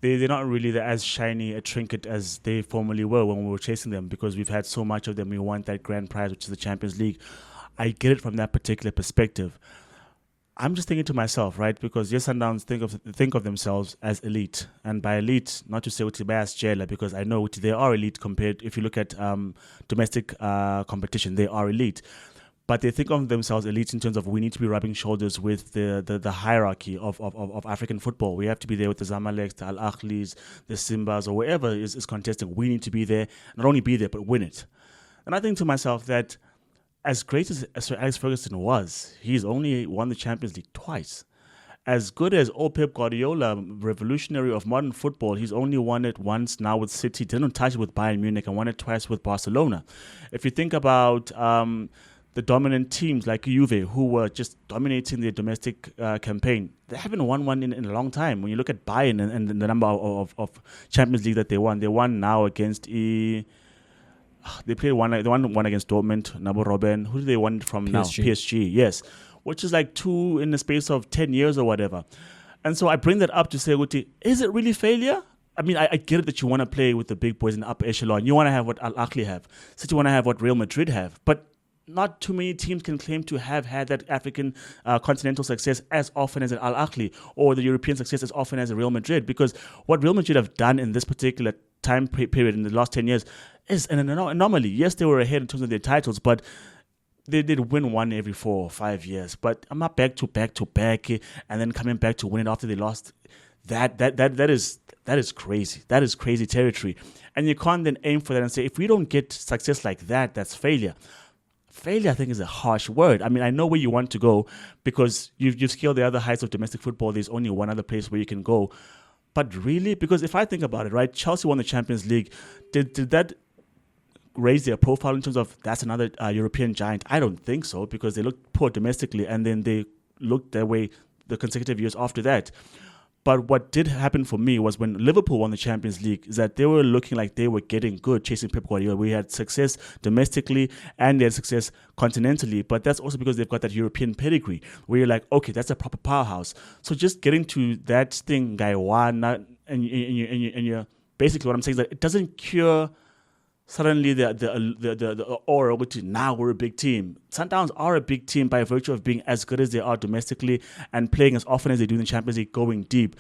[SPEAKER 2] they're not really as shiny a trinket as they formerly were when we were chasing them, because we've had so much of them. We want that grand prize, which is the Champions League. I get it from that particular perspective. I'm just thinking to myself, right? Because yes, Sundowns think of themselves as elite, and by elite, not to say uthi bayasitshela, because I know they are elite compared. If you look at domestic competition, they are elite. But they think of themselves elite in terms of we need to be rubbing shoulders with the hierarchy of African football. We have to be there with the Zamaleks, the Al Ahlis, the Simbas, or wherever is contesting. We need to be there, not only be there, but win it. And I think to myself that as great as Sir Alex Ferguson was, he's only won the Champions League twice. As good as Pep Guardiola, revolutionary of modern football, he's only won it once now with City, didn't touch it with Bayern Munich, and won it twice with Barcelona. If you think about the dominant teams like Juve, who were just dominating their domestic campaign, they haven't won one in a long time. When you look at Bayern and the number of Champions League that they won now against they won one against Dortmund, Nabo Robben. Who do they won from now? PSG, yes. Which is like 2 in the space of 10 years or whatever. And so I bring that up to say, is it really failure? I mean, I get it that you want to play with the big boys in the upper echelon. You want to have what Al Ahly have. City want to have what Real Madrid have. But not too many teams can claim to have had that African continental success as often as an Al Ahly, or the European success as often as a Real Madrid. Because what Real Madrid have done in this particular time period in the last 10 years is an anomaly. Yes, they were ahead in terms of their titles, but they did win one every 4 or 5 years, but I'm not back to back, and then coming back to win it after they lost. That is crazy. That is crazy territory, and you can't then aim for that and say, if we don't get success like that, that's failure. Failure, I think, is a harsh word. I mean, I know where you want to go because you've scaled the other heights of domestic football. There's only one other place where you can go, but really, because if I think about it, right, Chelsea won the Champions League. Did that raise their profile in terms of that's another European giant? I don't think so, because they looked poor domestically and then they looked their way the consecutive years after that. But what did happen for me was when Liverpool won the Champions League is that they were looking like they were getting good, chasing Pep Guardiola. We had success domestically and they had success continentally, but that's also because they've got that European pedigree where you're like, okay, that's a proper powerhouse. So just getting to that thing, guy one, and you're basically what I'm saying is that it doesn't cure suddenly the aura, which is now we're a big team. Sundowns are a big team by virtue of being as good as they are domestically and playing as often as they do in the Champions League, going deep.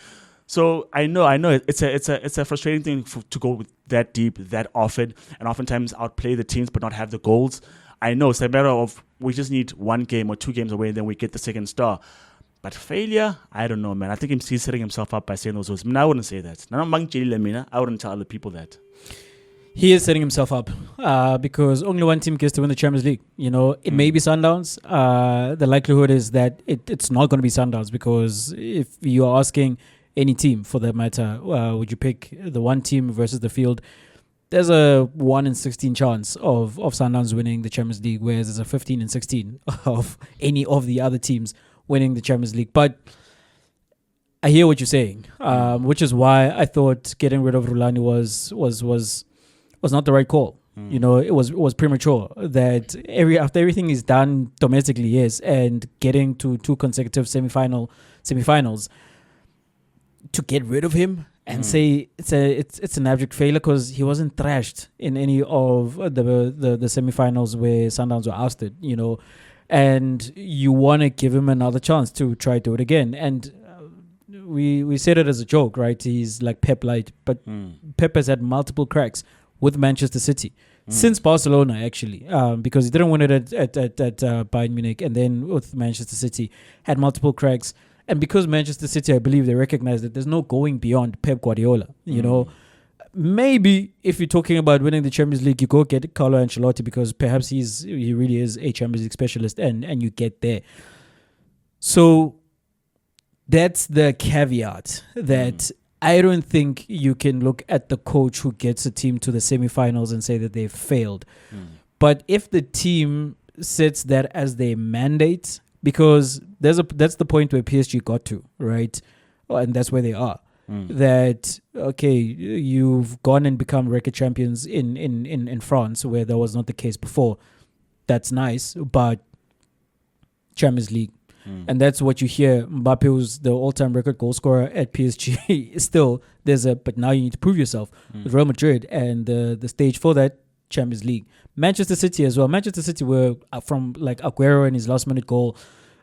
[SPEAKER 2] So I know it's a frustrating thing to go that deep that often and oftentimes outplay the teams but not have the goals. I know it's a matter of we just need 1 game or 2 games away and then we get the second star. But failure, I don't know, man. I think he's setting himself up by saying those words. I mean, I wouldn't say that. I wouldn't tell other people that.
[SPEAKER 1] He is setting himself up because only one team gets to win the Champions League. You know, it may be Sundowns. The likelihood is that it's not going to be Sundowns, because if you're asking any team for that matter, would you pick the one team versus the field? There's a 1 in 16 chance of Sundowns winning the Champions League, whereas there's a 15 in 16 of any of the other teams winning the Champions League. But I hear what you're saying, which is why I thought getting rid of Rulani was not the right call. You know, it was premature. That after everything is done domestically, yes, and getting to 2 consecutive semifinals, to get rid of him and say it's an abject failure because he wasn't thrashed in any of the semifinals where Sundowns were ousted. You know, and you want to give him another chance to try to do it again. And we said it as a joke, right? He's like Pep light, but Pep has had multiple cracks with Manchester City since Barcelona, actually, because he didn't win it at Bayern Munich, and then with Manchester City had multiple cracks. And because Manchester City, I believe they recognize that there's no going beyond Pep Guardiola. You know, maybe if you're talking about winning the Champions League, you go get Carlo Ancelotti because perhaps he really is a Champions League specialist, and you get there. So that's the caveat that I don't think you can look at the coach who gets a team to the semifinals and say that they've failed. But if the team sets that as their mandate, because that's the point where PSG got to, right? And that's where they are. That, okay, you've gone and become record champions in France, where that was not the case before. That's nice, but Champions League. And that's what you hear. Mbappe, who's the all-time record goal scorer at PSG, still but now you need to prove yourself with Real Madrid, and the stage for that, Champions League. Manchester City as well. Manchester City were from like Aguero and his last-minute goal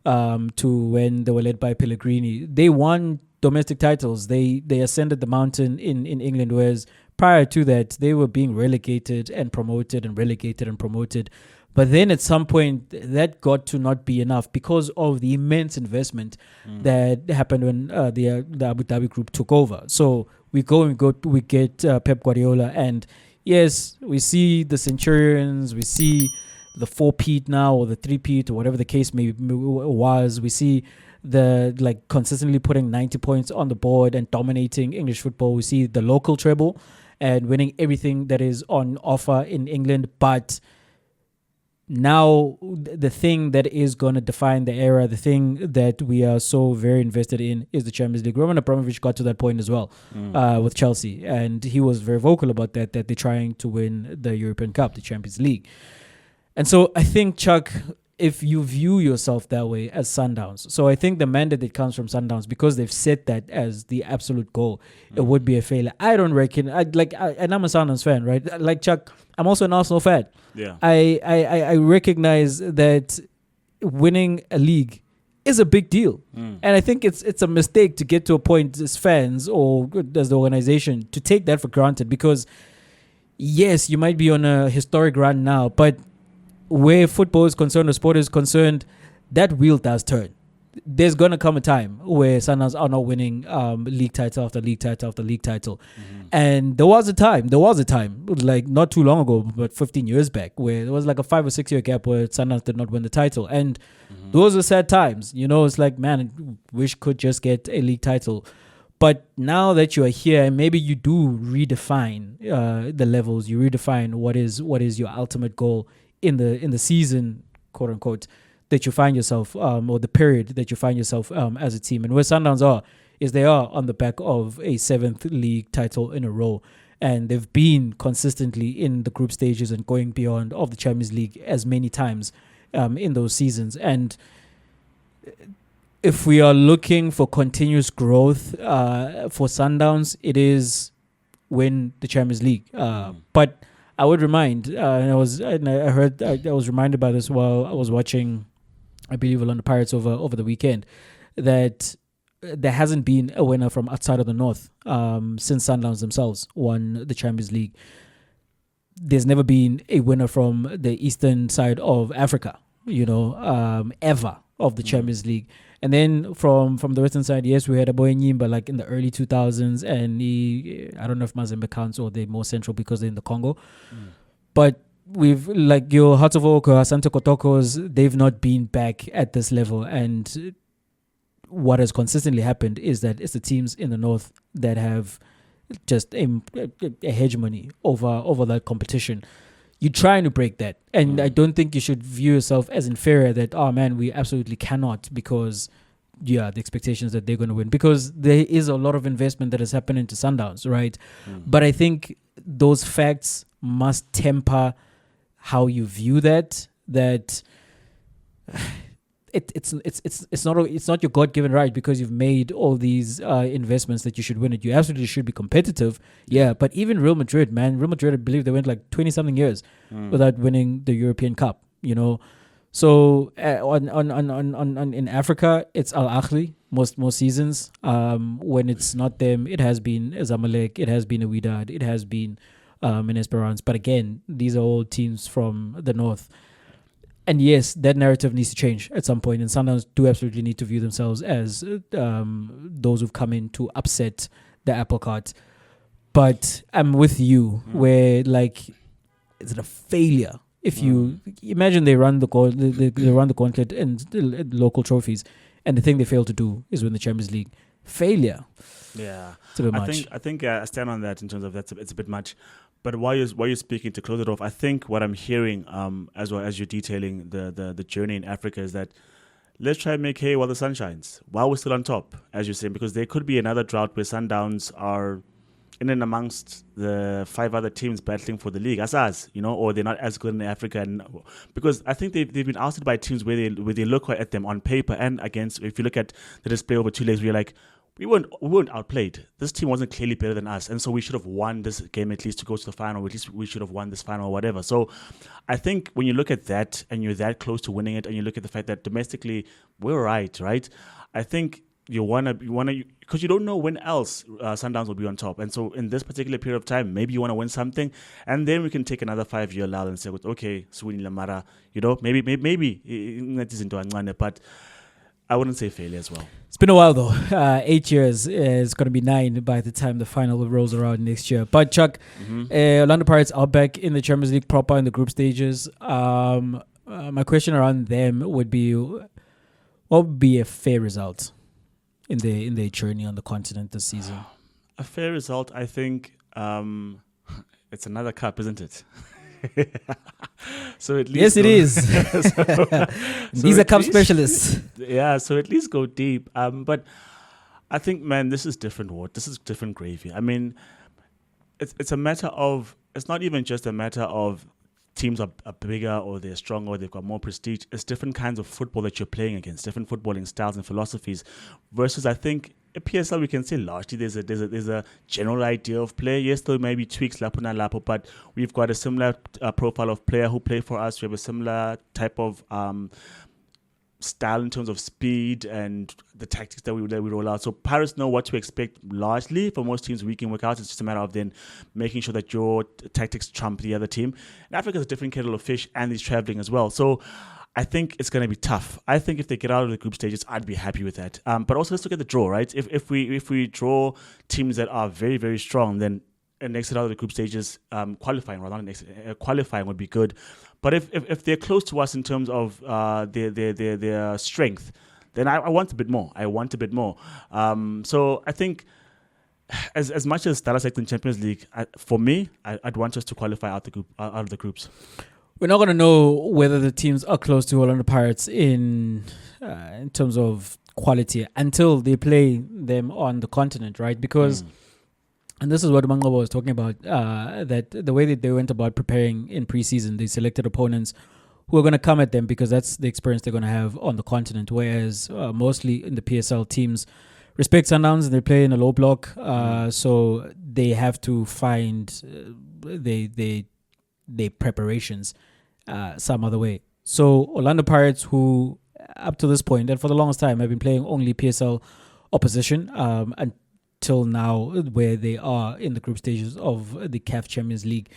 [SPEAKER 1] to when they were led by Pellegrini. They won domestic titles. They ascended the mountain in England, whereas prior to that, they were being relegated and promoted and relegated and promoted. But then at some point, that got to not be enough because of the immense investment that happened when the Abu Dhabi group took over. So we get Pep Guardiola, and yes, we see the Centurions, we see the 4-peat now or the 3-peat or whatever the case was. We see the like consistently putting 90 points on the board and dominating English football. We see the local treble and winning everything that is on offer in England. But now the thing that is going to define the era, the thing that we are so very invested in, is the Champions League. Roman Abramovich got to that point as well with Chelsea, and he was very vocal about that they're trying to win the European Cup, the Champions League. And so I think, Chuck, if you view yourself that way as Sundowns, so I think the mandate that comes from Sundowns, because they've set that as the absolute goal, it would be a failure. I don't reckon, and I'm a Sundowns fan, right? Like Chuck, I'm also an Arsenal fan.
[SPEAKER 2] Yeah.
[SPEAKER 1] I recognize that winning a league is a big deal. And I think it's a mistake to get to a point as fans or as the organization to take that for granted, because yes, you might be on a historic run now, but where football is concerned or sport is concerned, that wheel does turn. There's going to come a time where Sundowns are not winning league title after league title after league title. And there was a time, like not too long ago, but 15 years back, where there was like a 5 or 6 year gap where Sundowns did not win the title. And those were sad times. You know, it's like, man, wish could just get a league title. But now that you are here, maybe you do redefine the levels. You redefine what is your ultimate goal in the season, quote unquote, that you find yourself, or the period that you find yourself as a team. And where Sundowns are, is they are on the back of a 7th league title in a row. And they've been consistently in the group stages and going beyond of the Champions League as many times in those seasons. And if we are looking for continuous growth for Sundowns, it is win the Champions League. But I would remind, and I was reminded by this while I was watching, I believe, on the Pirates over the weekend, that there hasn't been a winner from outside of the North since Sundowns themselves won the Champions League. There's never been a winner from the eastern side of Africa, ever, of the Champions League. And then from the western side, yes, we had a boy Nyimba like in the early 2000s, and I don't know if Mazembe counts or they're more central because they're in the Congo. But we've like your Hatsovoko, Asante Kotokos, they've not been back at this level. And what has consistently happened is that it's the teams in the north that have just a hegemony over that competition. You're trying to break that. And I don't think you should view yourself as inferior that, oh man, we absolutely cannot, because the expectations that they're going to win, because there is a lot of investment that has happened into Sundowns, right? But I think those facts must temper how you view that it's not your God-given right because you've made all these investments that you should win it. You absolutely should be competitive, but even Real Madrid, I believe they went like 20-something years without winning the European Cup. So on in Africa, it's Al Ahly most seasons. When it's not them, it has been Zamalek, it has been Wydad, it has been in Esperance. But again, these are all teams from the north. And yes, that narrative needs to change at some point. And Sundowns do absolutely need to view themselves as those who've come in to upset the apple cart. But I'm with you, where like, is it a failure? If you imagine they run the gauntlet and local trophies, and the thing they fail to do is win the Champions League. Failure.
[SPEAKER 2] Yeah,
[SPEAKER 1] it's a bit much.
[SPEAKER 2] I think I stand on that in terms of it's a bit much. But while you're speaking, to close it off, I think what I'm hearing, as well as you're detailing the journey in Africa, is that let's try and make hay while the sun shines, while we're still on top, as you're saying, because there could be another drought where Sundowns are in and amongst the 5 other teams battling for the league, as us, or they're not as good in Africa. And because I think they've been ousted by teams where they look at them on paper and against. If you look at the display over 2 legs, we're like, we weren't outplayed. This team wasn't clearly better than us, and so we should have won this game at least to go to the final. Or at least we should have won this final or whatever. So I think when you look at that and you're that close to winning it, and you look at the fact that domestically we're right? I think you wanna because you don't know when else Sundowns will be on top, and so in this particular period of time, maybe you want to win something, and then we can take another 5-year lull and say, okay, Swini Lamara, maybe it isn't, but I wouldn't say failure as well.
[SPEAKER 1] It's been a while though. 8 years is going to be 9 by the time the final rolls around next year. But Chuck, Orlando Pirates are back in the Champions League proper in the group stages. My question around them would be, what would be a fair result in their journey on the continent this season?
[SPEAKER 2] A fair result, I think. It's another cup, isn't it? So at least
[SPEAKER 1] yes, it is. These are cup specialists.
[SPEAKER 2] Yeah, so at least go deep. But I think, man, this is different. This is different gravy. I mean, it's a matter of. It's not even just a matter of teams are bigger or they're stronger or they've got more prestige. It's different kinds of football that you're playing against, different footballing styles and philosophies. Versus, I think, a PSL, we can say largely there's a general idea of play. Yes, there may be tweaks lapo na lapo, but we've got a similar profile of player who play for us. We have a similar type of style in terms of speed and the tactics that we roll out. So Pirates know what to expect largely for most teams week in, week out. It's just a matter of then making sure that your tactics trump the other team. And Africa's a different kettle of fish and he's traveling as well. So I think it's going to be tough. I think if they get out of the group stages, I'd be happy with that. But also let's look at the draw, right? If we draw teams that are very, very strong, then an exit out of the group stages, qualifying would be good. But if they're close to us in terms of their strength, then I want a bit more. So I think as much as Stellies in Champions League, for me, I'd want us to qualify out of the groups.
[SPEAKER 1] We're not going to know whether the teams are close to Orlando Pirates in terms of quality until they play them on the continent, right? Because, and this is what Mangobo was talking about, that the way that they went about preparing in preseason, they selected opponents who are going to come at them because that's the experience they're going to have on the continent, whereas mostly in the PSL teams respect Sundowns and they play in a low block, so they have to find their preparations some other way. So Orlando Pirates, who up to this point and for the longest time have been playing only PSL opposition until now, where they are in the group stages of the CAF Champions League,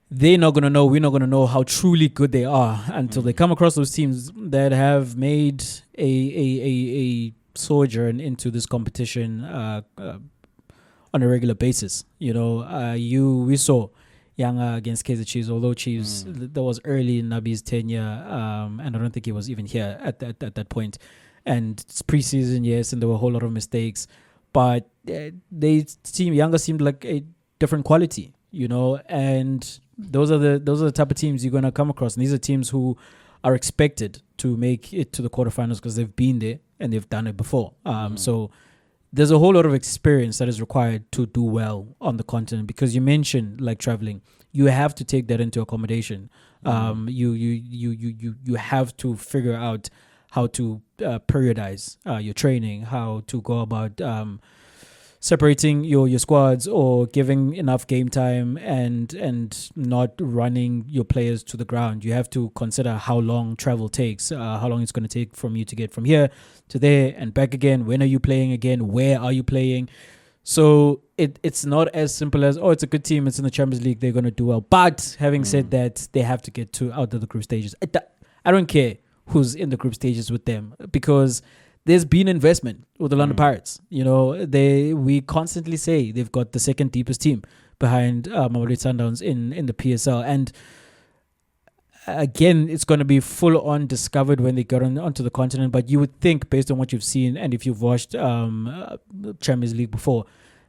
[SPEAKER 1] we're not going to know how truly good they are until they come across those teams that have made a sojourn into this competition on a regular basis. We saw Yanga against Kaizer Chiefs, although Chiefs, that was early in Nabi's tenure, and I don't think he was even here at that point. And it's preseason, yes, and there were a whole lot of mistakes, but Yanga seemed like a different quality, and those are the type of teams you're going to come across, and these are teams who are expected to make it to the quarterfinals because they've been there and they've done it before. So there's a whole lot of experience that is required to do well on the continent, because you mentioned like traveling, you have to take that into accommodation. You have to figure out how to periodize your training, how to go about separating your squads or giving enough game time and not running your players to the ground. You have to consider how long travel takes, how long it's going to take from you to get from here to there and back again. When are you playing again? Where are you playing? So it's not as simple as, it's a good team, it's in the Champions League, they're going to do well. But having said that, they have to get out of the group stages. I don't care who's in the group stages with them, because there's been investment with the London Pirates. We constantly say they've got the second deepest team behind Mamelodi Sundowns in the PSL. And again, it's going to be full on discovered when they get onto the continent. But you would think, based on what you've seen and if you've watched Champions League before,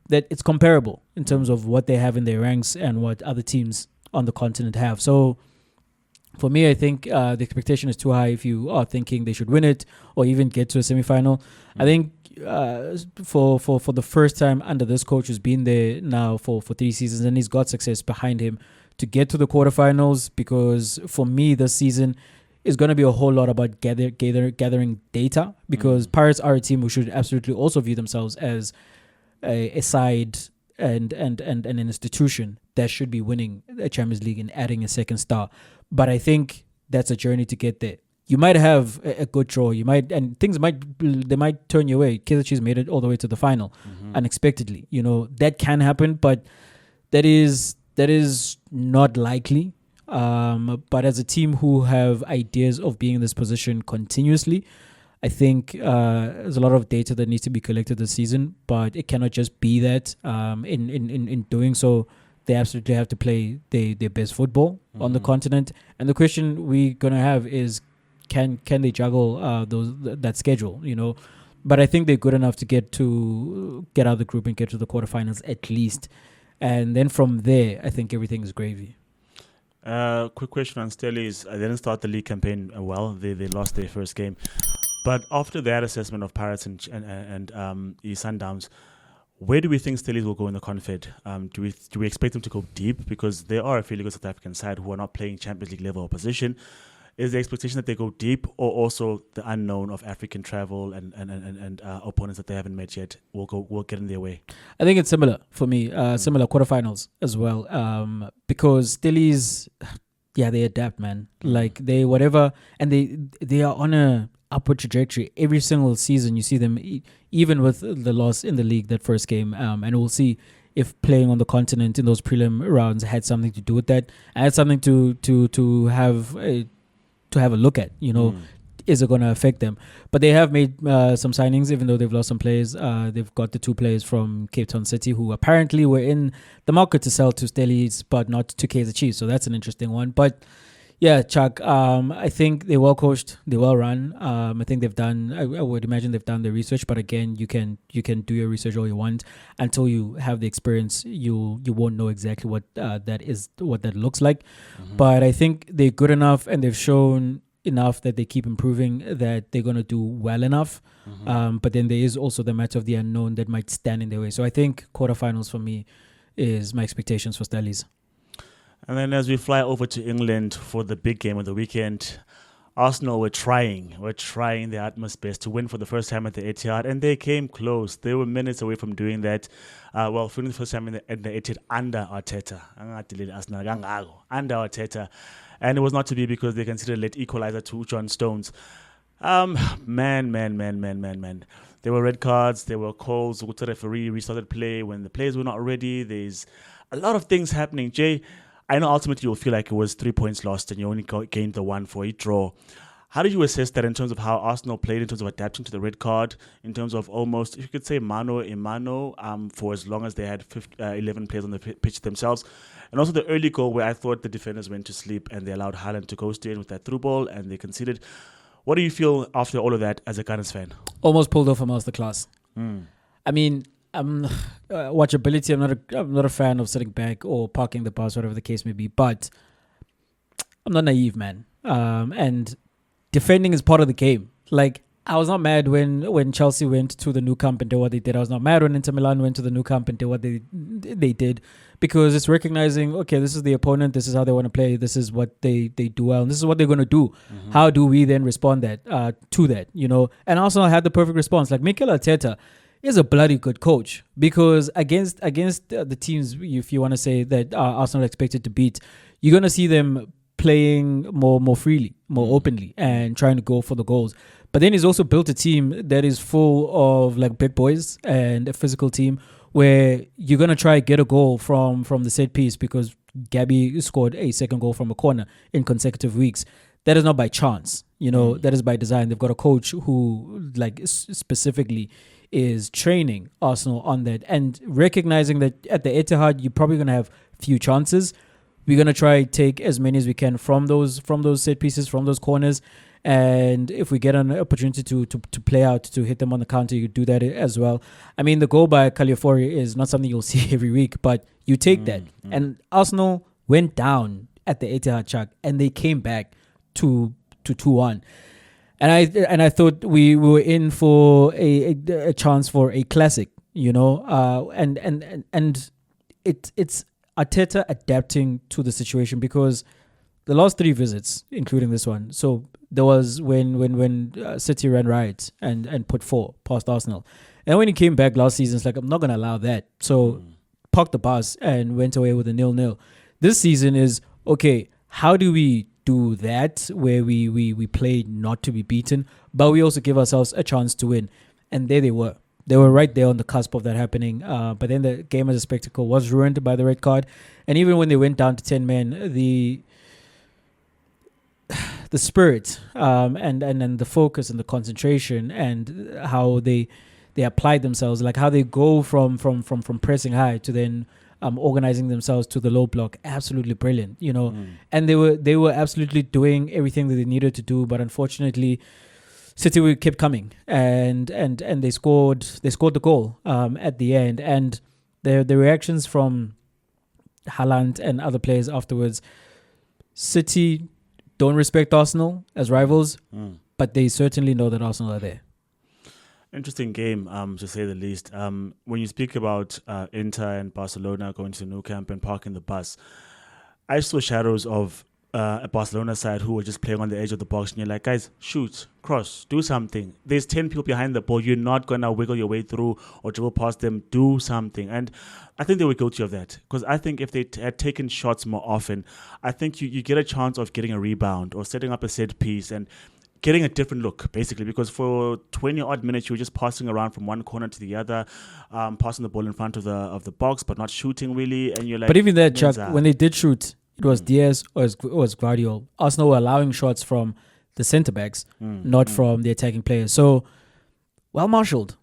[SPEAKER 1] that it's comparable in terms of what they have in their ranks and what other teams on the continent have. So for me, I think the expectation is too high if you are thinking they should win it or even get to a semi-final. I think for the first time under this coach who's been there now for 3 seasons, and he's got success behind him to get to the quarterfinals, because for me this season is going to be a whole lot about gathering data, because Pirates are a team who should absolutely also view themselves as a side and an institution that should be winning a Champions League and adding a second star. But I think that's a journey to get there. You might have a good draw. They might turn your way. Kaizer Chiefs made it all the way to the final unexpectedly. That can happen, but that is not likely. But as a team who have ideas of being in this position continuously, I think there's a lot of data that needs to be collected this season, but it cannot just be that. In doing so, they absolutely have to play their best football on the continent. And the question we're gonna have is, can they juggle that schedule? But I think they're good enough to get out of the group and get to the quarterfinals at least, and then from there, I think everything is gravy.
[SPEAKER 2] Quick question on Stellies. They didn't start the league campaign well. They lost their first game. But after that assessment of Pirates and the Sundowns, where do we think Stellies will go in the Confed? Do we expect them to go deep, because they are a fairly good South African side who are not playing Champions League level opposition? Is the expectation that they go deep, or also the unknown of African travel and opponents that they haven't met yet will get in their way?
[SPEAKER 1] I think it's similar for me. Similar quarterfinals as well, because Stellies, they adapt, man. Like they whatever, and they are on a upward trajectory every single season. You see them, even with the loss in the league that first game, and we'll see if playing on the continent in those prelim rounds had something to do with that. And had something to have a look at. Is it going to affect them? But they have made some signings, even though they've lost some players. They've got the 2 players from Cape Town City who apparently were in the market to sell to Stellies, but not to Kaizer Chiefs. So that's an interesting one. But yeah, Chuck, I think they're well coached, they're well run. I think they've done, I would imagine they've done their research, but again, you can do your research all you want. Until you have the experience, you won't know exactly what that looks like. But I think they're good enough, and they've shown enough that they keep improving, that they're going to do well enough. But then there is also the matter of the unknown that might stand in their way. So I think quarterfinals for me is my expectations for Stellies.
[SPEAKER 2] And then as we fly over to England for the big game of the weekend, Arsenal were trying their utmost best to win for the first time at the Etihad, and they came close. They were minutes away from doing that. For the first time at the Etihad under Arteta. Under Arteta. And it was not to be, because they considered late equalizer to John Stones. Man. There were red cards, there were calls. The referee restarted play when the players were not ready. There's a lot of things happening. Jay, I know ultimately you'll feel like it was 3 points lost and you only gained the 1 for a draw. How did you assess that in terms of how Arsenal played, in terms of adapting to the red card, in terms of almost, if you could say, mano a mano, for as long as they had 11 players on the pitch themselves? And also the early goal where I thought the defenders went to sleep and they allowed Haaland to go in with that through ball and they conceded. What do you feel after all of that as a Gunners fan?
[SPEAKER 1] Almost pulled off a masterclass. I mean, watchability, I'm not a fan of sitting back or parking the bus, whatever the case may be, but I'm not naive, man. And defending is part of the game. Like, I was not mad when Chelsea went to the Nou Camp and did what they did. I was not mad when Inter Milan went to the Nou Camp and did what they did, because it's recognizing, okay, this is the opponent, this is how they want to play, this is what they do well, and this is what they're going to do. How do we then respond to that? And Arsenal had the perfect response. Like, Mikel Arteta is a bloody good coach, because against the teams, if you want to say that Arsenal are expected to beat, you're going to see them playing more freely, more openly, and trying to go for the goals. But then he's also built a team that is full of like big boys and a physical team where you're going to try to get a goal from the set piece, because Gabby scored a second goal from a corner in consecutive weeks. That is not by chance, that is by design. They've got a coach who specifically is training Arsenal on that, and recognizing that at the Etihad, you're probably going to have few chances. We're going to try take as many as we can from those set pieces, from those corners. And if we get an opportunity to play out, to hit them on the counter, you do that as well. I mean, the goal by Caliafori is not something you'll see every week, but you take that. And Arsenal went down at the Etihad, Chuck, and they came back to 2-1. And I thought we were in for a chance for a classic, and it's Arteta adapting to the situation, because the last 3 visits, including this one, so there was when City ran riot and put 4 past Arsenal, and when he came back last season, it's like, I'm not going to allow that. So parked the bus and went away with a 0-0. This season is, okay, how do we do that, where we play not to be beaten, but we also give ourselves a chance to win? And there they were. They were right there on the cusp of that happening. But then the game as a spectacle was ruined by the red card. And even when they went down to 10 men, the the spirit and the focus and the concentration and how they apply themselves, like how they go from pressing high to then organizing themselves to the low block. Absolutely brilliant, and they were absolutely doing everything that they needed to do, but unfortunately City kept coming and they scored the goal at the end, and the reactions from Haaland and other players afterwards. City don't respect Arsenal as rivals, but they certainly know that Arsenal are there.
[SPEAKER 2] Interesting game, to say the least. When you speak about Inter and Barcelona going to Nou Camp and parking the bus, I saw shadows of a Barcelona side who were just playing on the edge of the box, and you're like, guys, shoot, cross, do something. There's 10 people behind the ball. You're not going to wiggle your way through or dribble past them. Do something. And I think they were guilty of that, because I think if they had taken shots more often, I think you get a chance of getting a rebound or setting up a set piece and getting a different look, basically, because for 20-odd minutes, you were just passing around from one corner to the other, passing the ball in front of the box, but not shooting really. And you're like,
[SPEAKER 1] but even that, Chuck, when they did shoot, it was Diaz or it was Guardiola. Arsenal were allowing shots from the centre-backs, not from the attacking players. So, well marshalled.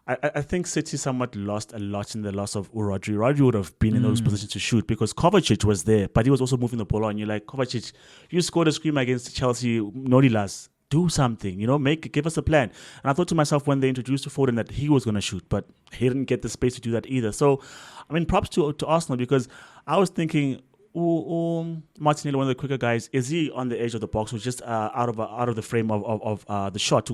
[SPEAKER 2] I think City somewhat lost a lot in the loss of Rodri. Rodri would have been in those positions to shoot because Kovacic was there, but he was also moving the ball on. You're like, Kovacic, you scored a screamer against Chelsea, Nodilas. Do something, give us a plan. And I thought to myself when they introduced Foden that he was going to shoot, but he didn't get the space to do that either. So, I mean, props to Arsenal, because I was thinking, Martinelli, one of the quicker guys, is he on the edge of the box or just out of the frame of the shot?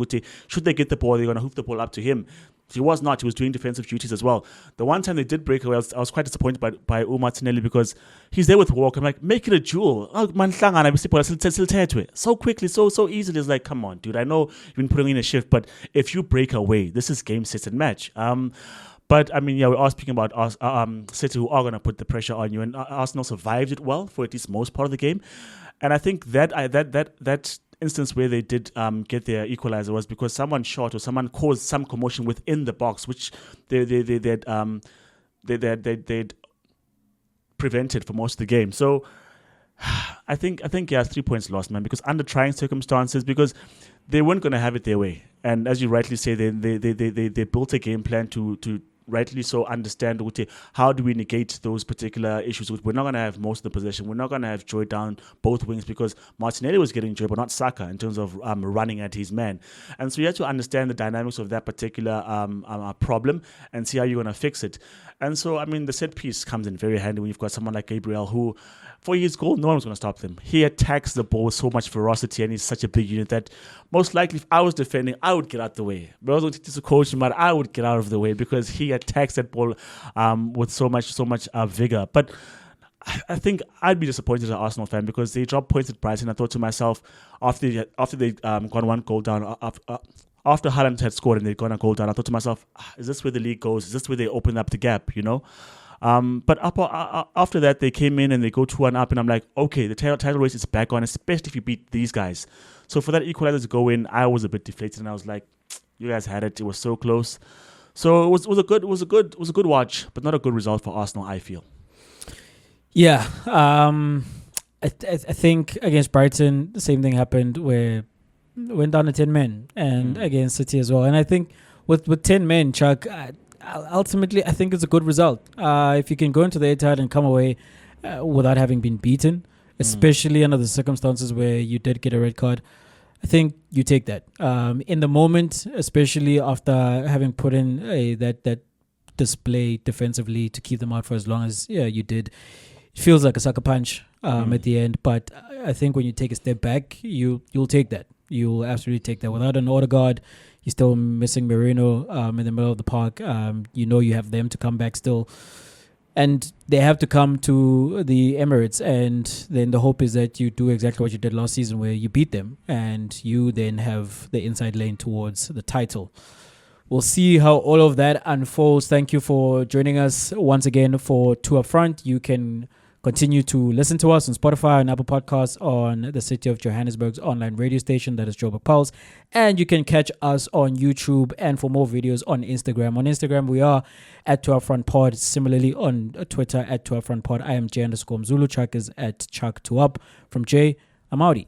[SPEAKER 2] Should they get the ball, they're going to hoof the ball up to him. He was not. He was doing defensive duties as well. The one time they did break away, I was quite disappointed by Martinelli, because he's there with Walker. I'm like, make it a duel. So quickly, so easily. It's like, come on, dude. I know you've been putting in a shift, but if you break away, this is game, set, and match. But I mean, we are speaking about City, who are going to put the pressure on you, and Arsenal survived it well for at least most part of the game. And I think that instance where they did get their equalizer was because someone shot or someone caused some commotion within the box, which they'd prevented for most of the game. So I think 3 points lost, man, because under trying circumstances, because they weren't going to have it their way. And as you rightly say, they built a game plan to rightly so understand how do we negate those particular issues. We're not going to have most of the possession. We're not going to have joy down both wings, because Martinelli was getting joy, but not Saka in terms of running at his man. And so you have to understand the dynamics of that particular problem and see how you're going to fix it. And so, I mean, the set piece comes in very handy when you've got someone like Gabriel who, for his goal, no one's going to stop him. He attacks the ball with so much ferocity, and he's such a big unit that most likely if I was defending, I would get out the way. But I was going to coach him, I would get out of the way because he attacks that ball with so much vigor. But I think I'd be disappointed as an Arsenal fan because they dropped points at Brighton. I thought to myself, after they gone one goal down, after Haaland had scored and they'd gone a goal down, I thought to myself, is this where the league goes? Is this where they open up the gap, But after that, they came in and they go 2-1 up, and I'm like, okay, the title race is back on, especially if you beat these guys. So for that equalizer to go in, I was a bit deflated, and I was like, you guys had it. It was so close. So it was a good watch, but not a good result for Arsenal, I feel.
[SPEAKER 1] Yeah, I think against Brighton, the same thing happened where it went down to 10 men, and against City as well. And I think with 10 men, Chuck, ultimately, I think it's a good result. If you can go into the Etihad and come away without having been beaten, especially under the circumstances where you did get a red card, I think you take that. In the moment, especially after having put in that display defensively to keep them out for as long as you did, it feels like a sucker punch at the end. But I think when you take a step back, you'll take that. You'll absolutely take that. Without an Odegaard, you're still missing Merino in the middle of the park. You have them to come back still. And they have to come to the Emirates. And then the hope is that you do exactly what you did last season, where you beat them. And you then have the inside lane towards the title. We'll see how all of that unfolds. Thank you for joining us once again for Two Up Front. You can continue to listen to us on Spotify and Apple Podcasts on the City of Johannesburg's online radio station, that is Joburg Pulse. And you can catch us on YouTube and for more videos on Instagram. On Instagram, we are at 2 Up Front Pod. Similarly, on Twitter at 2 Up Front Pod. I am J_Mzulu. Chuck is at Chuck2Up. From Jay, I'm Audi.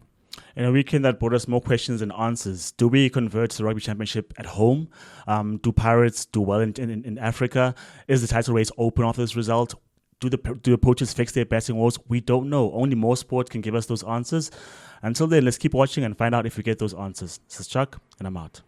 [SPEAKER 2] In a weekend that brought us more questions than answers, do we convert to the Rugby Championship at home? Do Pirates do well in Africa? Is the title race open after this result? Do the Proteas fix their batting woes? We don't know. Only more sport can give us those answers. Until then, let's keep watching and find out if we get those answers. This is Chuck, and I'm out.